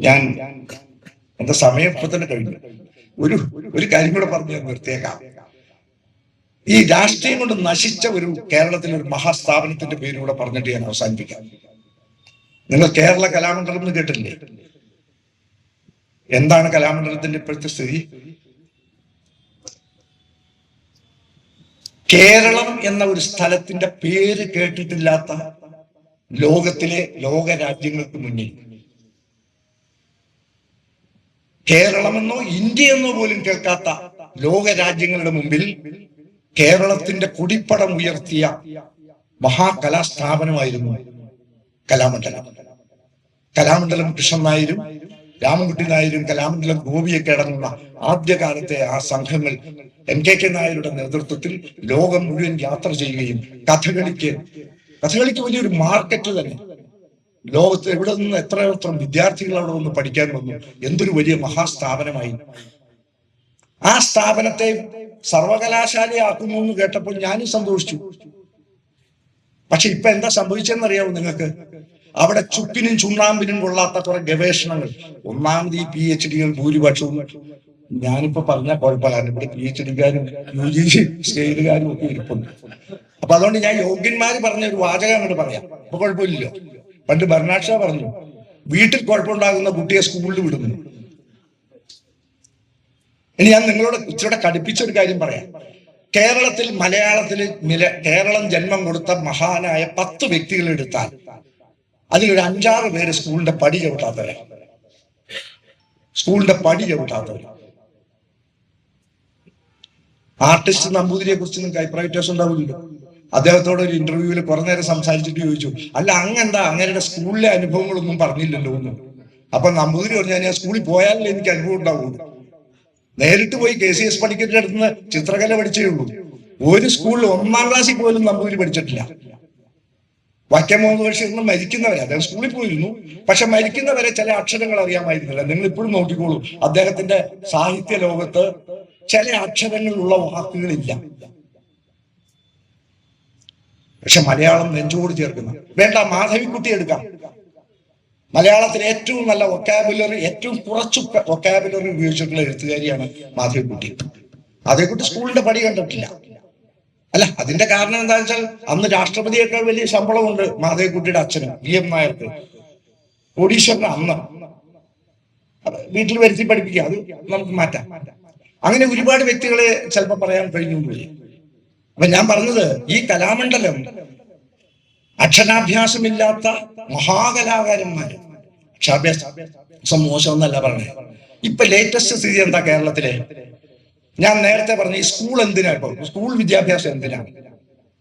ഞാൻ എന്റെ സമയം ഇപ്പൊ തന്നെ കഴിഞ്ഞു. ഒരു കാര്യം കൂടെ പറഞ്ഞ് നിർത്തിയേക്കാം. ഈ രാഷ്ട്രീയം കൊണ്ട് നശിച്ച ഒരു കേരളത്തിലെ ഒരു മഹാസ്ഥാപനത്തിന്റെ പേരിലൂടെ പറഞ്ഞിട്ട് ഞാൻ അവസാനിപ്പിക്കാം. നിങ്ങൾ കേരള കലാമണ്ഡലം എന്ന് കേട്ടില്ലേ? എന്താണ് കലാമണ്ഡലത്തിന്റെ ഇപ്പോഴത്തെ സ്ഥിതി? കേരളം എന്ന ഒരു സ്ഥലത്തിന്റെ പേര് കേട്ടിട്ടില്ലാത്ത ലോകത്തിലെ ലോകരാജ്യങ്ങൾക്ക് മുന്നിൽ കേരളമെന്നോ ഇന്ത്യയെന്നോ പോലും കേൾക്കാത്ത ലോകരാജ്യങ്ങളുടെ മുമ്പിൽ കേരളത്തിന്റെ കുടിപ്പടം ഉയർത്തിയ മഹാകലാസ്ഥാപനമായിരുന്നു കലാമണ്ഡലം. കലാമണ്ഡലം കൃഷ്ണൻ നായരും രാമൻകുട്ടി നായരും കലാമണ്ഡലം ഗോപിയൊക്കെ അടങ്ങുന്ന ആദ്യകാലത്തെ ആ സംഘങ്ങൾ MKK നായരുടെ നേതൃത്വത്തിൽ ലോകം മുഴുവൻ യാത്ര ചെയ്യുകയും കഥകളിക്ക് വലിയൊരു മാർക്കറ്റ് തന്നെ, ലോകത്ത് എവിടെ നിന്ന് എത്ര വിദ്യാർത്ഥികൾ അവിടെ നിന്ന് പഠിക്കാൻ വന്നു. എന്തൊരു വലിയ മഹാസ്ഥാപനമായി. ആ സ്ഥാപനത്തെ സർവകലാശാലയാക്കുന്നു എന്ന് കേട്ടപ്പോൾ ഞാനും സന്തോഷിച്ചു. പക്ഷെ ഇപ്പൊ എന്താ സംഭവിച്ചെന്നറിയാമോ നിങ്ങൾക്ക്? അവിടെ ചുക്കിനും ചുണ്ണാമ്പിനും കൊള്ളാത്ത കുറെ ഗവേഷണങ്ങൾ. ഒന്നാമത് ഈ PhD-കൾ ഭൂരിപക്ഷവും ഞാനിപ്പോ പറഞ്ഞ കുഴപ്പമില്ല. ഇവിടെ PhD-കാരും UGC സ്റ്റേജുകാരും ഒക്കെ ഇരിപ്പുണ്ട്. അപ്പൊ അതുകൊണ്ട് ഞാൻ യോഗ്യന്മാര് പറഞ്ഞ ഒരു വാചകം അങ്ങോട്ട് പറയാം. അപ്പൊ കുഴപ്പമില്ലല്ലോ. പണ്ട് ബർണാഡ് ഷാ പറഞ്ഞു, വീട്ടിൽ കുഴപ്പമുണ്ടാകുന്ന കുട്ടിയെ സ്കൂളിൽ വിടുന്നു. ഇനി ഞാൻ നിങ്ങളോട് ഇച്ചിരി കടുപ്പിച്ച ഒരു കാര്യം പറയാം. കേരളത്തിൽ കേരളം ജന്മം കൊടുത്ത മഹാനായ 10 വ്യക്തികൾ എടുത്താൽ അതിലൊരു 5-6 പേര് സ്കൂളിന്റെ പടി ചവിട്ടാത്തവരെ. ആർട്ടിസ്റ്റ് നമ്പൂതിരിയെ കുറിച്ച് നിങ്ങൾക്ക് അഭിപ്രായ വ്യത്യാസം ഉണ്ടാവില്ലല്ലോ. അദ്ദേഹത്തോട് ഒരു ഇന്റർവ്യൂവിൽ കുറെ നേരം സംസാരിച്ചിട്ട് ചോദിച്ചു, അല്ല അങ്ങെന്താ അങ്ങയുടെ സ്കൂളിലെ അനുഭവങ്ങളൊന്നും പറഞ്ഞില്ലല്ലോ എന്ന്. അപ്പൊ നമ്പൂതിരി പറഞ്ഞു, ഞാൻ സ്കൂളിൽ പോയാലല്ലേ എനിക്ക് അനുഭവം ഉണ്ടാവുള്ളൂ. നേരിട്ട് പോയി KCS പണിക്കരുടെ അടുത്ത് ചിത്രകല പഠിച്ചേ ഉള്ളൂ. ഒരു സ്കൂളിൽ 1-ാം ക്ലാസ്സിൽ പോലും നമ്പൂതിരി പഠിച്ചിട്ടില്ല. വൈക്കം മുഹമ്മദ് ബഷീർ മരിക്കുന്നവരെ അദ്ദേഹം സ്കൂളിൽ പോയിരുന്നു, പക്ഷെ മരിക്കുന്നവരെ ചില അക്ഷരങ്ങൾ അറിയാമായിരുന്നില്ല. നിങ്ങൾ ഇപ്പോഴും നോക്കിക്കോളൂ, അദ്ദേഹത്തിന്റെ സാഹിത്യ ലോകത്ത് ചില അക്ഷരങ്ങളുള്ള വാക്കുകളില്ല. പക്ഷെ മലയാളം നെഞ്ചോട് ചേർക്കുന്ന വേണ്ട. മാധവിക്കുട്ടി എടുക്കാം. മലയാളത്തിലെ ഏറ്റവും നല്ല വൊക്കാബുലറി, ഏറ്റവും കുറച്ച് വൊക്കാബുലറി ഉപയോഗിച്ചിട്ടുള്ള എഴുത്തുകാരിയാണ് മാധവിക്കുട്ടി. അതേക്കുട്ടി സ്കൂളിന്റെ പടി കണ്ടിട്ടില്ല. അല്ല, അതിന്റെ കാരണം എന്താ വെച്ചാൽ അന്ന് രാഷ്ട്രപതിയേക്കാൾ വലിയ ശമ്പളമുണ്ട് മാധവിക്കുട്ടിയുടെ അച്ഛനും VM നായർക്ക്. കോടീശ്വരന് അന്ന് വീട്ടിൽ വരുത്തി പഠിപ്പിക്കുക, അത് നമുക്ക് മാറ്റാം. അങ്ങനെ ഒരുപാട് വ്യക്തികളെ ചിലപ്പോൾ പറയാൻ കഴിഞ്ഞു. അപ്പൊ ഞാൻ പറഞ്ഞത്, ഈ കലാമണ്ഡലം അക്ഷരാഭ്യാസമില്ലാത്ത മഹാകലാകാരന്മാര്, അക്ഷരാഭ്യാസം മോശമെന്നല്ല പറഞ്ഞത്. ഇപ്പൊ ലേറ്റസ്റ്റ് സ്ഥിതി എന്താ കേരളത്തിലെ? ഞാൻ നേരത്തെ പറഞ്ഞ ഈ സ്കൂൾ എന്തിനാ? ഇപ്പൊ സ്കൂൾ വിദ്യാഭ്യാസം എന്തിനാണ്?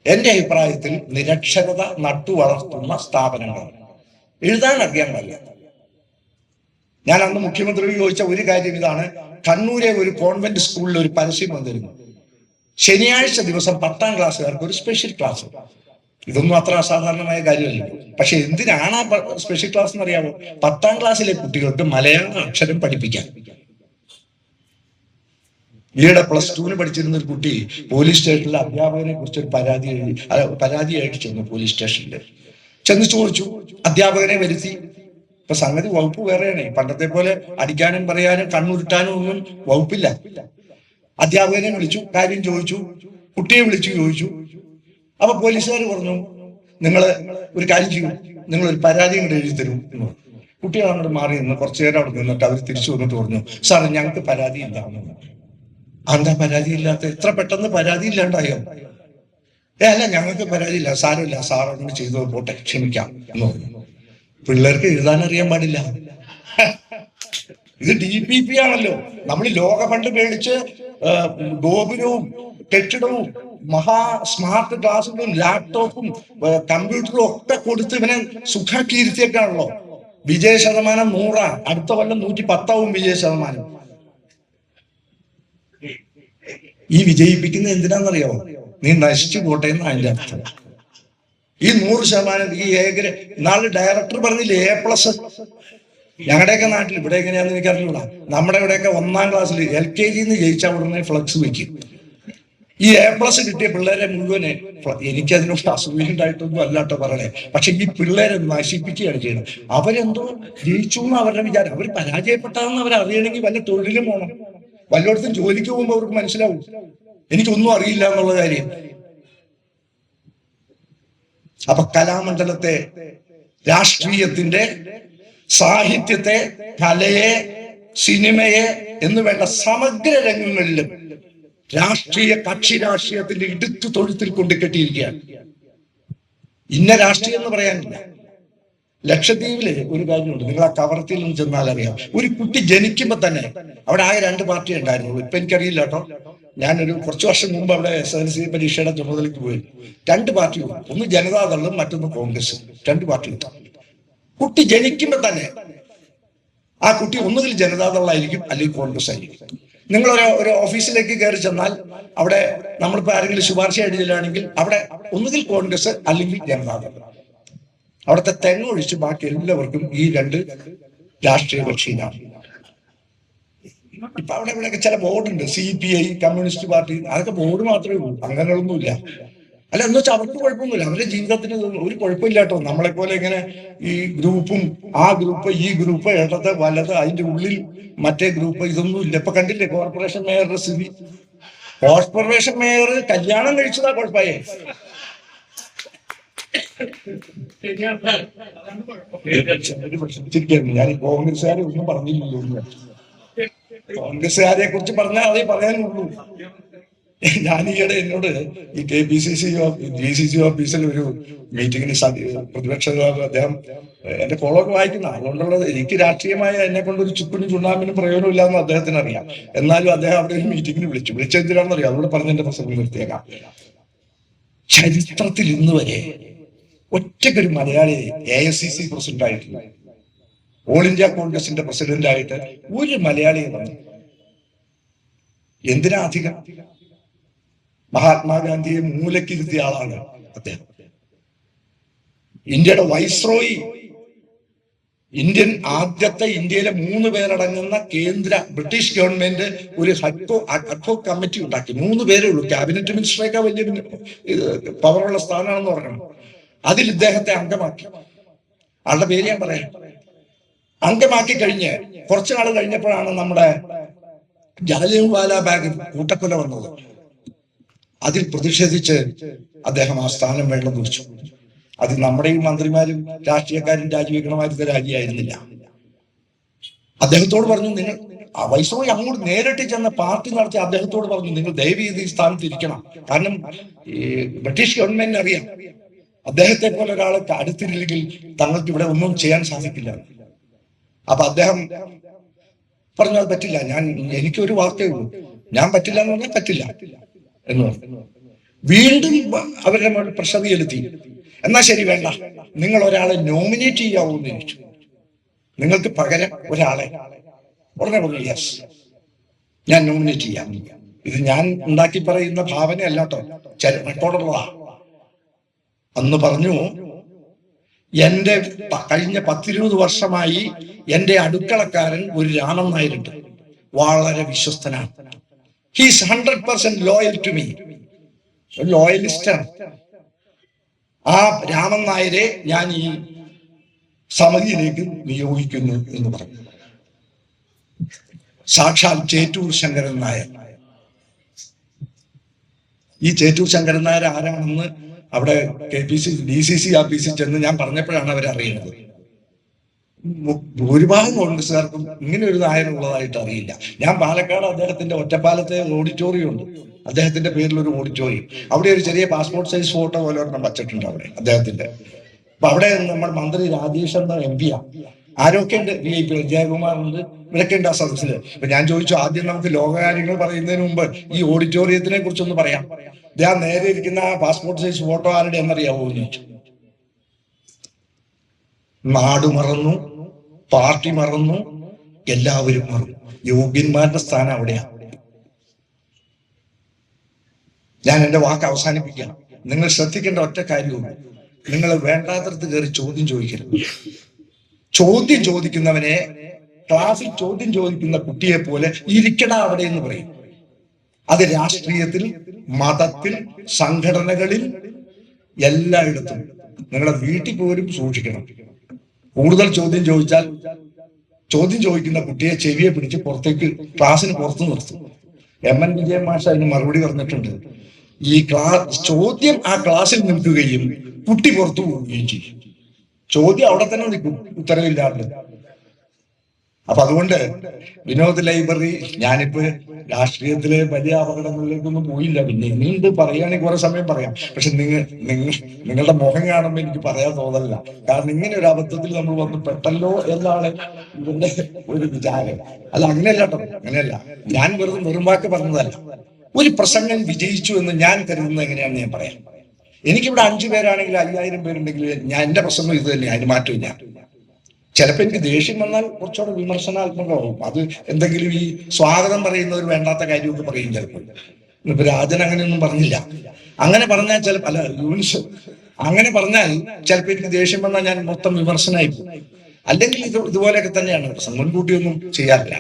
എന്റെ അഭിപ്രായത്തിൽ നിരക്ഷരത നട്ടുവളർത്തുന്ന സ്ഥാപനങ്ങൾ. എഴുതാൻ അറിയാൻ പാടില്ല. ഞാൻ അന്ന് മുഖ്യമന്ത്രിയോട് ചോദിച്ച ഒരു കാര്യം ഇതാണ്. കണ്ണൂരെ ഒരു കോൺവെന്റ് സ്കൂളിൽ ഒരു പരസ്യം വന്നിരുന്നു, ശനിയാഴ്ച ദിവസം 10-ാം ക്ലാസ്സുകാർക്ക് ഒരു സ്പെഷ്യൽ ക്ലാസ്. ഇതൊന്നും അത്ര അസാധാരണമായ കാര്യമല്ല. പക്ഷെ എന്തിനാണ് ആ സ്പെഷ്യൽ ക്ലാസ് എന്നറിയാമോ? 10-ാം ക്ലാസ്സിലെ കുട്ടികൾക്ക് മലയാള അക്ഷരം പഠിപ്പിക്കാൻ. ഈയിടെ +2 പഠിച്ചിരുന്ന ഒരു കുട്ടി പോലീസ് സ്റ്റേഷനിൽ അധ്യാപകനെ കുറിച്ച് ഒരു പരാതിയായിട്ട് ചെന്നു. പോലീസ് സ്റ്റേഷനിൽ ചെന്ന് ചോദിച്ചു, അധ്യാപകനെ വരുത്തി. ഇപ്പൊ സംഗതി വകുപ്പ് വേറെയാണ്. പണ്ടത്തെ പോലെ അടിക്കാനും പറയാനും കണ്ണുരുട്ടാനും ഒന്നും വകുപ്പില്ല. അധ്യാപകനെ വിളിച്ചു, കാര്യം ചോദിച്ചു, കുട്ടിയെ വിളിച്ചു ചോദിച്ചു. അപ്പൊ പോലീസുകാർ പറഞ്ഞു, നിങ്ങള് ഒരു കാര്യം ചെയ്യൂ, നിങ്ങളൊരു പരാതി ഇങ്ങോട്ട് എഴുതി തരൂ എന്ന് പറഞ്ഞു. കുട്ടികൾ അങ്ങോട്ട് മാറി നിന്ന് കുറച്ചു നേരം അവിടെ നിന്നിട്ട് അവർ തിരിച്ചു വന്നിട്ട് പറഞ്ഞു, സാർ ഞങ്ങൾക്ക് പരാതി ഇല്ല. എന്താ പരാതി ഇല്ലാത്ത? എത്ര പെട്ടെന്ന് പരാതി ഇല്ലാണ്ടായോ? അല്ല, ഞങ്ങൾക്ക് പരാതി ഇല്ല, സാരമില്ല, സാർ അങ്ങനെ ചെയ്തു, പോട്ടെ, ക്ഷമിക്കാം എന്ന് പറഞ്ഞു. പിള്ളേർക്ക് എഴുതാൻ അറിയാൻ പാടില്ല. ഇത് DPP ആണല്ലോ. നമ്മൾ ലോക ഫണ്ട് മേടിച്ച് ഗോപുരവും കെട്ടിടവും മഹാ സ്മാർട്ട് ക്ലാസുകളും ലാപ്ടോപ്പും കമ്പ്യൂട്ടറും ഒക്കെ കൊടുത്ത് ഇവനെ സുഖാക്കി ഇരുത്തിയേക്കാണല്ലോ. വിജയ ശതമാനം 100, അടുത്ത കൊല്ലം 110 വിജയ ശതമാനം. ഈ വിജയിപ്പിക്കുന്ന എന്തിനാണെന്നറിയോ? നീ നശിച്ചു പോട്ടെ എന്ന് അതിന്റെ അർത്ഥം. ഈ 100% ഈ ഏകര നാളെ ഡയറക്ടർ പറഞ്ഞില്ലേ A+. ഞങ്ങളുടെയൊക്കെ നാട്ടിൽ, ഇവിടെ എങ്ങനെയാന്ന് എനിക്ക് അറിഞ്ഞൂടാ, നമ്മുടെ ഇവിടെയൊക്കെ 1ാം ക്ലാസ്സിൽ LKG ജയിച്ച ഉടനെ ഫ്ലക്സ് വെക്കും. ഈ A+ കിട്ടിയ പിള്ളേരെ മുഴുവനെ, എനിക്കതിനോട് അസൂയുണ്ടായിട്ടൊന്നും അല്ലാട്ടോ പറയണേ, പക്ഷെ ഈ പിള്ളേരെ നശിപ്പിക്കുകയാണ് ചെയ്യുന്നത്. അവരെന്തോ ജയിച്ചു എന്ന് അവരുടെ വിചാരം. അവർ പരാജയപ്പെട്ടതെന്ന് അവരറിയണമെങ്കിൽ വല്ല തൊഴിലും പോകണം, വല്ലയിടത്തും ജോലിക്ക് പോകുമ്പോൾ അവർക്ക് മനസ്സിലാവും എനിക്കൊന്നും അറിയില്ല എന്നുള്ള കാര്യം. അപ്പൊ കലാമണ്ഡലത്തെ, രാഷ്ട്രീയത്തിന്റെ, സാഹിത്യത്തെ, കലയെ, സിനിമയെ എന്ന് വേണ്ട സമഗ്ര രംഗങ്ങളിലും കക്ഷി രാഷ്ട്രീയത്തിന്റെ ഇടുക്ക് തൊഴുത്തിൽ കൊണ്ടുകെട്ടിയിരിക്കുകയാണ്. ഇന്ന രാഷ്ട്രീയം എന്ന് പറയാനില്ല. ലക്ഷദ്വീപില് ഒരു കാര്യമുണ്ട്, നിങ്ങൾ ആ കവർത്തിൽ നിന്ന് ചെന്നാൽ അറിയാം. ഒരു കുട്ടി ജനിക്കുമ്പോ തന്നെ അവിടെ ആകെ 2 പാർട്ടി ഉണ്ടായിരുന്നുള്ളൂ. ഇപ്പൊ എനിക്കറിയില്ല കേട്ടോ, ഞാനൊരു കുറച്ചു വർഷം മുമ്പ് അവിടെ SSLC പരീക്ഷയുടെ ചുമതലയ്ക്ക് പോയി. 2 പാർട്ടി, ഒന്ന് ജനതാദളും മറ്റൊന്ന് കോൺഗ്രസ്, 2 പാർട്ടി. കുട്ടി ജനിക്കുമ്പോ തന്നെ ആ കുട്ടി ഒന്നുകിൽ ജനതാദളായിരിക്കും അല്ലെങ്കിൽ കോൺഗ്രസ് ആയിരിക്കും. നിങ്ങൾ ഒരു ഓഫീസിലേക്ക് കയറി ചെന്നാൽ അവിടെ നമ്മളിപ്പോ ആരെങ്കിലും ശുപാർശ എഴുതിയിലാണെങ്കിൽ അവിടെ ഒന്നുകിൽ കോൺഗ്രസ് അല്ലെങ്കിൽ ജനതാദളം. അവിടുത്തെ തെങ്ങൊഴിച്ച് ബാക്കി എല്ലാവർക്കും ഈ 2 രാഷ്ട്രീയ കക്ഷിയിലാണ്. ഇപ്പൊ അവിടെ ഇവിടെയൊക്കെ ചില ബോർഡുണ്ട്, CPI, കമ്മ്യൂണിസ്റ്റ് പാർട്ടി, അതൊക്കെ ബോർഡ് മാത്രമേ ഉള്ളൂ, അങ്ങനെയൊന്നുമില്ല. അല്ല, എന്ന് വെച്ചാൽ അവർക്ക് കുഴപ്പമൊന്നുമില്ല, അവരുടെ ജീവിതത്തിന് ഒരു കുഴപ്പമില്ല കേട്ടോ. നമ്മളെ പോലെ ഇങ്ങനെ ഈ ഗ്രൂപ്പും ആ ഗ്രൂപ്പ് ഈ ഗ്രൂപ്പ് ഇടത് വലത് അതിന്റെ ഉള്ളിൽ മറ്റേ ഗ്രൂപ്പ് ഇതൊന്നും ഇല്ല. ഇപ്പൊ കണ്ടില്ലേ കോർപ്പറേഷൻ മേയറുടെ സ്ഥിതി? കോർപ്പറേഷൻ മേയർ കല്യാണം കഴിച്ചതാ കുഴപ്പമായേ. ഞാൻ ഈ കോൺഗ്രസ്സുകാരെ ഒന്നും പറഞ്ഞില്ലല്ലോ. കോൺഗ്രസ്സുകാരെ കുറിച്ച് പറഞ്ഞാൽ അതേ പറയാനുള്ളൂ. ഞാൻ ഈയിടെ എന്നോട് ഈ KPCC GCC ഓഫീസിൽ ഒരു മീറ്റിങ്ങിന് പ്രതിപക്ഷ അദ്ദേഹം എന്റെ കോളൊക്കെ വായിക്കുന്ന അതുകൊണ്ടുള്ളത്, എനിക്ക് രാഷ്ട്രീയമായ എന്നെ കൊണ്ടൊരു ചുക്കിനും ചുണ്ണാമ്പിനും പ്രയോജനമില്ല എന്ന് അദ്ദേഹത്തിന് അറിയാം. എന്നാലും അദ്ദേഹം അവിടെ ഒരു മീറ്റിങ്ങിന് വിളിച്ചെന്തിനാണെന്ന് അറിയാം. അതുകൊണ്ട് പറഞ്ഞ എന്റെ പ്രസംഗം നിർത്തിയേക്കാം. ചരിത്രത്തിൽ ഇന്ന് വരെ ഒറ്റക്കൊരു മലയാളി AICC പ്രസിഡന്റ് ആയിട്ടില്ല. ഓൾ ഇന്ത്യ കോൺഗ്രസിന്റെ പ്രസിഡന്റ് ആയിട്ട് ഒരു മലയാളിയെ വന്നു. എന്തിനാ അധികം? മഹാത്മാഗാന്ധിയെ മൂലക്കിരുത്തിയ ആളാണ് അദ്ദേഹം. ഇന്ത്യയുടെ വൈസ്രോയി, ആദ്യത്തെ ഇന്ത്യയിലെ 3 പേരടങ്ങുന്ന ബ്രിട്ടീഷ് ഗവൺമെന്റ് ഒരു അഡ്ഹോക് കമ്മിറ്റി ഉണ്ടാക്കി. 3 പേരേ ഉള്ളൂ. ക്യാബിനറ്റ് മിനിസ്റ്ററൊക്കെ വലിയ പവറുള്ള സ്ഥാനമാണെന്ന് പറയണം. അതിൽ ഇദ്ദേഹത്തെ അംഗമാക്കി. ആളുടെ പേര് ഞാൻ പറയാം. അംഗമാക്കി കഴിഞ്ഞ് കുറച്ചു നാൾ കഴിഞ്ഞപ്പോഴാണ് നമ്മുടെ ജാലിയൻവാലാ ബാഗ് കൂട്ടക്കൊല വന്നത്. അതിൽ പ്രതിഷേധിച്ച് അദ്ദേഹം ആ സ്ഥാനം വേണ്ടെന്ന് വെച്ചു. അത് നമ്മുടെ ഈ മന്ത്രിമാരും രാഷ്ട്രീയക്കാരും രാജിവെക്കണമായിരുന്ന രാജിയായിരുന്നില്ല. അദ്ദേഹത്തോട് പറഞ്ഞു, നിങ്ങൾ വൈസ്രോയി അങ്ങോട്ട് നേരിട്ട് ചെന്ന പാർട്ടി നടത്തി അദ്ദേഹത്തോട് പറഞ്ഞു, നിങ്ങൾ ദയവ് ചെയ്ത് ഈ സ്ഥാനത്ത് ഇരിക്കണം. കാരണം ഈ ബ്രിട്ടീഷ് ഗവൺമെന്റിന് അറിയാം അദ്ദേഹത്തെ പോലെ ഒരാളെ അടുത്തില്ലെങ്കിൽ തങ്ങൾക്ക് ഇവിടെ ഒന്നും ചെയ്യാൻ സാധിക്കില്ല. അപ്പൊ അദ്ദേഹം പറഞ്ഞു, അത് പറ്റില്ല, എനിക്കൊരു വാക്കേ ഉള്ളൂ, ഞാൻ പറ്റില്ല എന്ന് പറഞ്ഞാൽ പറ്റില്ല എന്ന് പറഞ്ഞു. വീണ്ടും അവരുടെ മേൽ പ്രഷർ ചെലുത്തി. എന്നാ ശരി, വേണ്ട, നിങ്ങൾ ഒരാളെ നോമിനേറ്റ് ചെയ്യാവൂന്ന് ചോദിച്ചു. നിങ്ങൾക്ക് പകരം ഒരാളെ. ഉടനെ പറഞ്ഞു, യെസ്, ഞാൻ നോമിനേറ്റ് ചെയ്യാം. ഇത് ഞാൻ ഉണ്ടാക്കി പറയുന്ന ഭാവനയല്ല കേട്ടോ, റെക്കോർഡുള്ളതാ. അന്ന് പറഞ്ഞു, എന്റെ കഴിഞ്ഞ 10-20 വർഷമായി എന്റെ അടുക്കളക്കാരൻ ഒരു രാമൻ നായരുണ്ട്, വളരെ വിശ്വസ്തനാണ്. He's 100% loyal to me. ലോയലിസ്റ്റാണ്. ആ രാമൻ നായരെ ഞാൻ ഈ സമിതിയിലേക്ക് നിയോഗിക്കുന്നു എന്ന് പറഞ്ഞു. സാക്ഷാൽ ചേറ്റൂർ ശങ്കരൻ നായർ. ഈ ചേറ്റൂർ ശങ്കരൻ നായർ ആരാണെന്ന് അവിടെ KPC DCC ഓഫീസിൽ ചെന്ന് ഞാൻ പറഞ്ഞപ്പോഴാണ് അവരറിയുന്നത്. ഭൂരിഭാഗം കോൺഗ്രസ്സുകാർക്കും ഇങ്ങനെ ഒരു നായരുള്ളതായിട്ട് അറിയില്ല. ഞാൻ പാലക്കാട് അദ്ദേഹത്തിന്റെ ഒറ്റപ്പാലത്തെ ഓഡിറ്റോറിയം ഉണ്ട്, അദ്ദേഹത്തിന്റെ പേരിൽ ഒരു ഓഡിറ്റോറിയം. അവിടെ ഒരു ചെറിയ പാസ്പോർട്ട് സൈസ് ഫോട്ടോ പോലെ ഒരെണ്ണം വച്ചിട്ടുണ്ട് അവിടെ അദ്ദേഹത്തിന്റെ. അപ്പൊ അവിടെ നമ്മൾ മന്ത്രി രാജേഷ് എന്ന MP ആരൊക്കെ ഉണ്ട്, VIP ജയകുമാറുണ്ട്, ഇവരൊക്കെ ഉണ്ട് ആ സദസ്സില്. അപ്പൊ ഞാൻ ചോദിച്ചു, ആദ്യം നമുക്ക് ലോകകാര്യങ്ങൾ പറയുന്നതിന് മുമ്പ് ഈ ഓഡിറ്റോറിയത്തിനെ കുറിച്ചൊന്ന് പറയാം. ഞാൻ നേരെ ഇരിക്കുന്ന ആ പാസ്പോർട്ട് സൈസ് ഫോട്ടോ ആരുടെ എന്നറിയാവോ എന്ന് ചോദിച്ചു. നാട് മറന്നു, പാർട്ടി മറന്നു, എല്ലാവരും മറന്നു. യോഗ്യന്മാരുടെ സ്ഥാനം അവിടെയാണ്. ഞാൻ എന്റെ വാക്ക് അവസാനിപ്പിക്കാം. നിങ്ങൾ ശ്രദ്ധിക്കേണ്ട ഒറ്റ കാര്യവും, നിങ്ങൾ വേണ്ടാത്തടത്ത് കയറി ചോദ്യം ചോദിക്കരുത്. ചോദ്യം ചോദിക്കുന്നവനെ ക്ലാസ്സിൽ ചോദ്യം ചോദിക്കുന്ന കുട്ടിയെ പോലെ ഇരിക്കടാ അവിടെ എന്ന് പറയും. അത് രാഷ്ട്രീയത്തിൽ, മതത്തിൽ, സംഘടനകളിൽ, എല്ലായിടത്തും. നിങ്ങളുടെ വീട്ടിൽ പോലും സൂക്ഷിക്കണം. കൂടുതൽ ചോദ്യം ചോദിച്ചാൽ ചോദ്യം ചോദിക്കുന്ന കുട്ടിയെ ചെവിയെ പിടിച്ച് പുറത്തേക്ക്, ക്ലാസ്സിന് പുറത്തു നിർത്തും. MN വിജയൻ മാഷ് അതിന് മറുപടി പറഞ്ഞിട്ടുണ്ട്. ഈ ചോദ്യം ആ ക്ലാസ്സിൽ നിൽക്കുകയും കുട്ടി പുറത്തു പോവുകയും ചെയ്യും. ചോദ്യം അവിടെ തന്നെ നിൽക്കും, ഉത്തരവില്ലാണ്ട്. അപ്പൊ അതുകൊണ്ട് വിനോദ് ലൈബ്രറി, ഞാനിപ്പോ രാഷ്ട്രീയത്തിലെ വലിയ അപകടങ്ങളിലേക്കൊന്നും പോയില്ല. പിന്നെ ഇനിയുണ്ട്, പറയുകയാണെങ്കിൽ കുറെ സമയം പറയാം. പക്ഷെ നിങ്ങളുടെ മുഖം കാണുമ്പോൾ എനിക്ക് പറയാൻ തോന്നലില്ല. കാരണം ഇങ്ങനെ ഒരു അബദ്ധത്തിൽ നമ്മൾ വന്ന് പെട്ടല്ലോ എന്നാണ് ഇതിന്റെ ഒരു വിചാരം. അല്ല, അങ്ങനെയല്ല കേട്ടോ, അങ്ങനെയല്ല. ഞാൻ വെറും വാക്ക് പറഞ്ഞതല്ല. ഒരു പ്രസംഗം വിജയിച്ചു എന്ന് ഞാൻ കരുതുന്നത് എങ്ങനെയാണെന്ന് ഞാൻ പറയാം. എനിക്കിവിടെ 5 പേരാണെങ്കിൽ 5000 പേരുണ്ടെങ്കിൽ ഞാൻ എന്റെ പ്രസംഗം ഇത് തന്നെ, അതിന് മാറ്റമില്ല. ചിലപ്പോൾ എനിക്ക് ദേഷ്യം വന്നാൽ കുറച്ചുകൂടെ വിമർശനാത്മകമാവും. അത് എന്തെങ്കിലും ഈ സ്വാഗതം പറയുന്നവർ വേണ്ടാത്ത കാര്യമൊക്കെ പറയും ചിലപ്പോൾ. ഇപ്പൊ രാജൻ അങ്ങനെയൊന്നും പറഞ്ഞില്ല. അങ്ങനെ പറഞ്ഞാൽ ചിലപ്പോൾ, അല്ല യൂണിസ്, അങ്ങനെ പറഞ്ഞാൽ ചിലപ്പോൾ എനിക്ക് ദേഷ്യം വന്നാൽ ഞാൻ മൊത്തം വിമർശനമായി പോകും. അല്ലെങ്കിൽ ഇതുപോലെയൊക്കെ തന്നെയാണ് പ്രസംഗം, മുൻകൂട്ടിയൊന്നും ചെയ്യാറില്ല.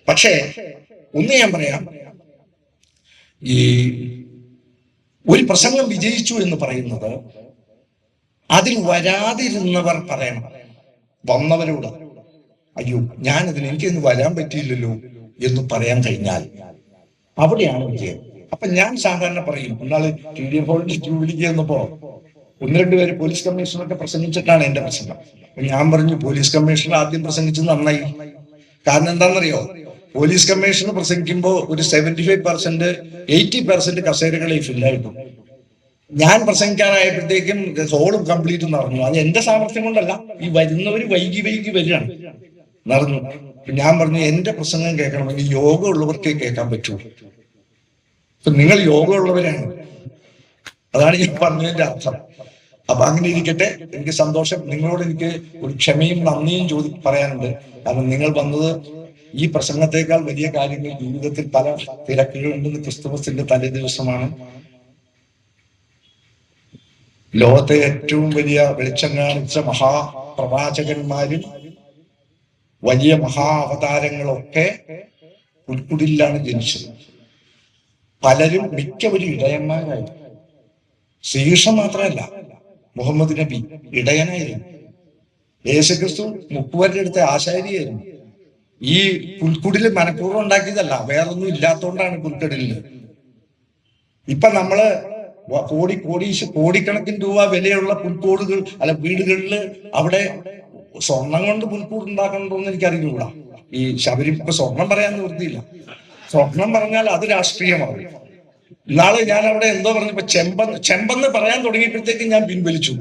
പക്ഷേ ഒന്ന് ഞാൻ പറയാം, ഈ ഒരു പ്രസംഗം വിജയിച്ചു എന്ന് പറയുന്നത് അതിൽ വരാതിരുന്നവർ പറയണം വന്നവരോട്, അയ്യോ എനിക്കിന്ന് വരാൻ പറ്റിയില്ലല്ലോ എന്ന് പറയാൻ കഴിഞ്ഞാൽ അവിടെയാണ് വിജയം. അപ്പൊ ഞാൻ സാധാരണ പറയും, ഒന്നാള് TDF ഹോളിന്റെ ജൂബിലിക്ക് ചെന്നപ്പോ 1-2 പേര് പോലീസ് കമ്മീഷണറൊക്കെ പ്രസംഗിച്ചിട്ടാണ് എന്റെ പ്രസംഗം. ഞാൻ പറഞ്ഞു, പോലീസ് കമ്മീഷണർ ആദ്യം പ്രസംഗിച്ചത് നന്നായി. കാരണം എന്താണെന്നറിയോ, പോലീസ് കമ്മീഷണർ പ്രസംഗിക്കുമ്പോൾ ഒരു 75%, 80% കസേരകളെ ഫില്ലായിട്ടു. ഞാൻ പ്രസംഗിക്കാനായപ്പോഴത്തേക്കും ഹോളും കംപ്ലീറ്റ് നിറഞ്ഞു. അത് എന്റെ സാമർഥ്യം കൊണ്ടല്ല, ഈ വരുന്നവര് വൈകി വരികയാണ്, നിറഞ്ഞു. ഞാൻ പറഞ്ഞു, എന്റെ പ്രസംഗം കേൾക്കണമെങ്കിൽ യോഗ ഉള്ളവർക്കേ കേൾക്കാൻ പറ്റൂ. ഇപ്പൊ നിങ്ങൾ യോഗ ഉള്ളവരാണ്, അതാണ് ഞാൻ പറഞ്ഞതിന്റെ അർത്ഥം. അപ്പൊ അങ്ങനെ ഇരിക്കട്ടെ, എനിക്ക് സന്തോഷം. നിങ്ങളോട് എനിക്ക് ഒരു ക്ഷമയും നന്ദിയും പറയാനുണ്ട്. കാരണം നിങ്ങൾ വന്നത് ഈ പ്രസംഗത്തെക്കാൾ വലിയ കാര്യങ്ങൾ, ജീവിതത്തിൽ പല തിരക്കുകളുണ്ടെന്ന് ക്രിസ്തുമസിന്റെ തലേ ദിവസമാണ്. ലോകത്തെ ഏറ്റവും വലിയ വെളിച്ചം കാണിച്ച മഹാപ്രവാചകന്മാരും വലിയ മഹാ അവതാരങ്ങളൊക്കെ പുൽക്കുടിലാണ് ജനിച്ചത്. പലരും, മിക്കവരും ഇടയന്മാരായി. ശ്രീകൃഷ്ണൻ മാത്രമല്ല, മുഹമ്മദ് നബി ഇടയനായിരുന്നു. യേശുക്രിസ്തു 30 പേരുടെ അടുത്ത ആശാരിയായിരുന്നു. ഈ പുൽക്കുടില് മനഃപൂർവ്വം ഉണ്ടാക്കിയതല്ല, വേറൊന്നും ഇല്ലാത്തതുകൊണ്ടാണ് പുൽക്കടില്. ഇപ്പൊ നമ്മള് കോടിക്കണക്കിന് രൂപ വിലയുള്ള പുൽക്കൂടുകൾ, അല്ല വീടുകളില്, അവിടെ സ്വർണം കൊണ്ട് പുൽക്കൂട് ഉണ്ടാക്കണമെന്ന് എനിക്കറിഞ്ഞുകൂടാ. ഈ ഇപ്പൊ സ്വർണം പറയാൻ നിവൃത്തിയില്ല. സ്വർണം പറഞ്ഞാൽ അത് രാഷ്ട്രീയമാണ്. നാളെ ഞാൻ അവിടെ എന്തോ പറഞ്ഞപ്പോ ചെമ്പെന്ന് പറയാൻ തുടങ്ങിയപ്പോഴത്തേക്കും ഞാൻ പിൻവലിച്ചു.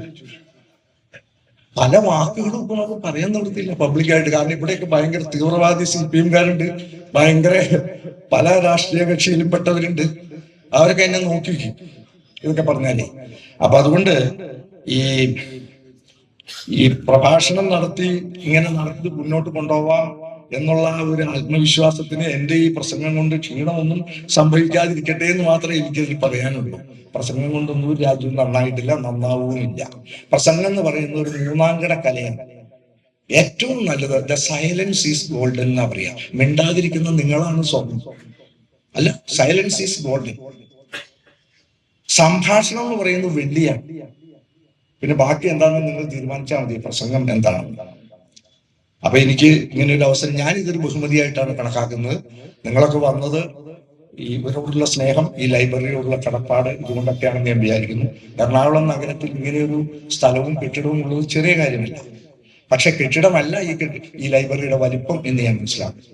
പല വാക്കുകളും ഇപ്പൊ നമുക്ക് പറയാൻ നിവൃത്തിയില്ല പബ്ലിക്കായിട്ട്. കാരണം ഇവിടെയൊക്കെ ഭയങ്കര തീവ്രവാദി CPM-കാരുണ്ട്, ഭയങ്കര പല രാഷ്ട്രീയ കക്ഷിയിലും പെട്ടവരുണ്ട്. അവരൊക്കെ എന്നെ നോക്കി വയ്ക്കും ഇതൊക്കെ പറഞ്ഞാലേ. അപ്പൊ അതുകൊണ്ട് ഈ പ്രഭാഷണം നടത്തി ഇങ്ങനെ നടത്തി മുന്നോട്ട് കൊണ്ടുപോവാം എന്നുള്ള ഒരു ആത്മവിശ്വാസത്തിന് എന്റെ ഈ പ്രസംഗം കൊണ്ട് ക്ഷീണമൊന്നും സംഭവിക്കാതിരിക്കട്ടെ എന്ന് മാത്രമേ എനിക്ക് പറയാനുള്ളൂ. പ്രസംഗം കൊണ്ടൊന്നും രാജ്യം നന്നായിട്ടില്ല, നന്നാവുമില്ല. പ്രസംഗം എന്ന് പറയുന്ന ഒരു 3-ാംകിട കലയാണ്. ഏറ്റവും നല്ലത് ദ സൈലൻസ് ഈസ് ഗോൾഡൻ എന്നാ പറയാ. മിണ്ടാതിരിക്കുന്ന നിങ്ങളാണ് സ്വർണ്ണം. അല്ല, സൈലൻസ് ഈസ് ഗോൾഡൻ. സംഭാഷണം എന്ന് പറയുന്നത് വെള്ളിയാണ്. പിന്നെ ബാക്കി എന്താണെന്ന് നിങ്ങൾ തീരുമാനിച്ചാൽ മതി, പ്രസംഗം എന്താണ്. അപ്പൊ എനിക്ക് ഇങ്ങനെ ഒരു അവസരം, ഞാൻ ഇതൊരു ബഹുമതിയായിട്ടാണ് കണക്കാക്കുന്നത്. നിങ്ങളൊക്കെ വന്നത് ഈ ഇവരോടുള്ള സ്നേഹം, ഈ ലൈബ്രറിയോടുള്ള കടപ്പാട് ഇതുകൊണ്ടൊക്കെയാണെന്ന് ഞാൻ വിചാരിക്കുന്നു. എറണാകുളം നഗരത്തിൽ ഇങ്ങനെയൊരു സ്ഥലവും കെട്ടിടവും ഉള്ളത് ചെറിയ കാര്യമല്ല. പക്ഷെ കെട്ടിടമല്ല ഈ ലൈബ്രറിയുടെ വലിപ്പം എന്ന് ഞാൻ മനസ്സിലാക്കും.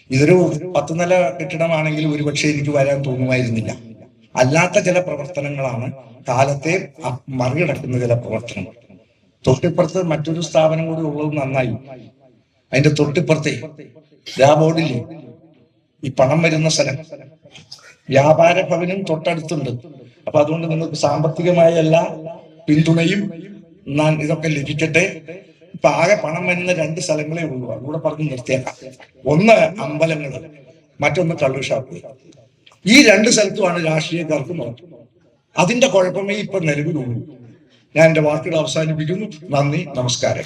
ഇതൊരു 10 നില കെട്ടിടമാണെങ്കിൽ ഒരുപക്ഷെ എനിക്ക് വരാൻ തോന്നുമായിരുന്നില്ല. അല്ലാത്ത ചില പ്രവർത്തനങ്ങളാണ് കാലത്തെ മറികടക്കുന്ന ചില പ്രവർത്തനങ്ങൾ. തൊട്ടിപ്പുറത്ത് മറ്റൊരു സ്ഥാപനം കൂടി ഉള്ളത് നന്നായി. അതിന്റെ തൊട്ടിപ്പുറത്തെ ബോർഡിൽ ഈ പണം വരുന്ന സ്ഥലം, വ്യാപാര ഭവനും തൊട്ടടുത്തുണ്ട്. അപ്പൊ അതുകൊണ്ട് നിങ്ങൾക്ക് സാമ്പത്തികമായ എല്ലാ പിന്തുണയും ഇതൊക്കെ ലഭിക്കട്ടെ. ഇപ്പൊ ആകെ പണം വരുന്ന 2 സ്ഥലങ്ങളേ ഉള്ളൂ. അതുകൂടെ പറഞ്ഞ് നിർത്തിയേക്കാം. ഒന്ന് അമ്പലങ്ങൾ, മറ്റൊന്ന് കള്ളുഷാപ്പ്. ഈ 2 സ്ഥലത്തുമാണ് രാഷ്ട്രീയക്കാർക്ക് നോക്കുന്നത്. അതിന്റെ കുഴപ്പമേ ഇപ്പൊ നിലവിലുള്ളൂ. ഞാൻ എന്റെ വാക്കുകൾ അവസാനിപ്പിക്കുന്നു. നന്ദി, നമസ്കാരം.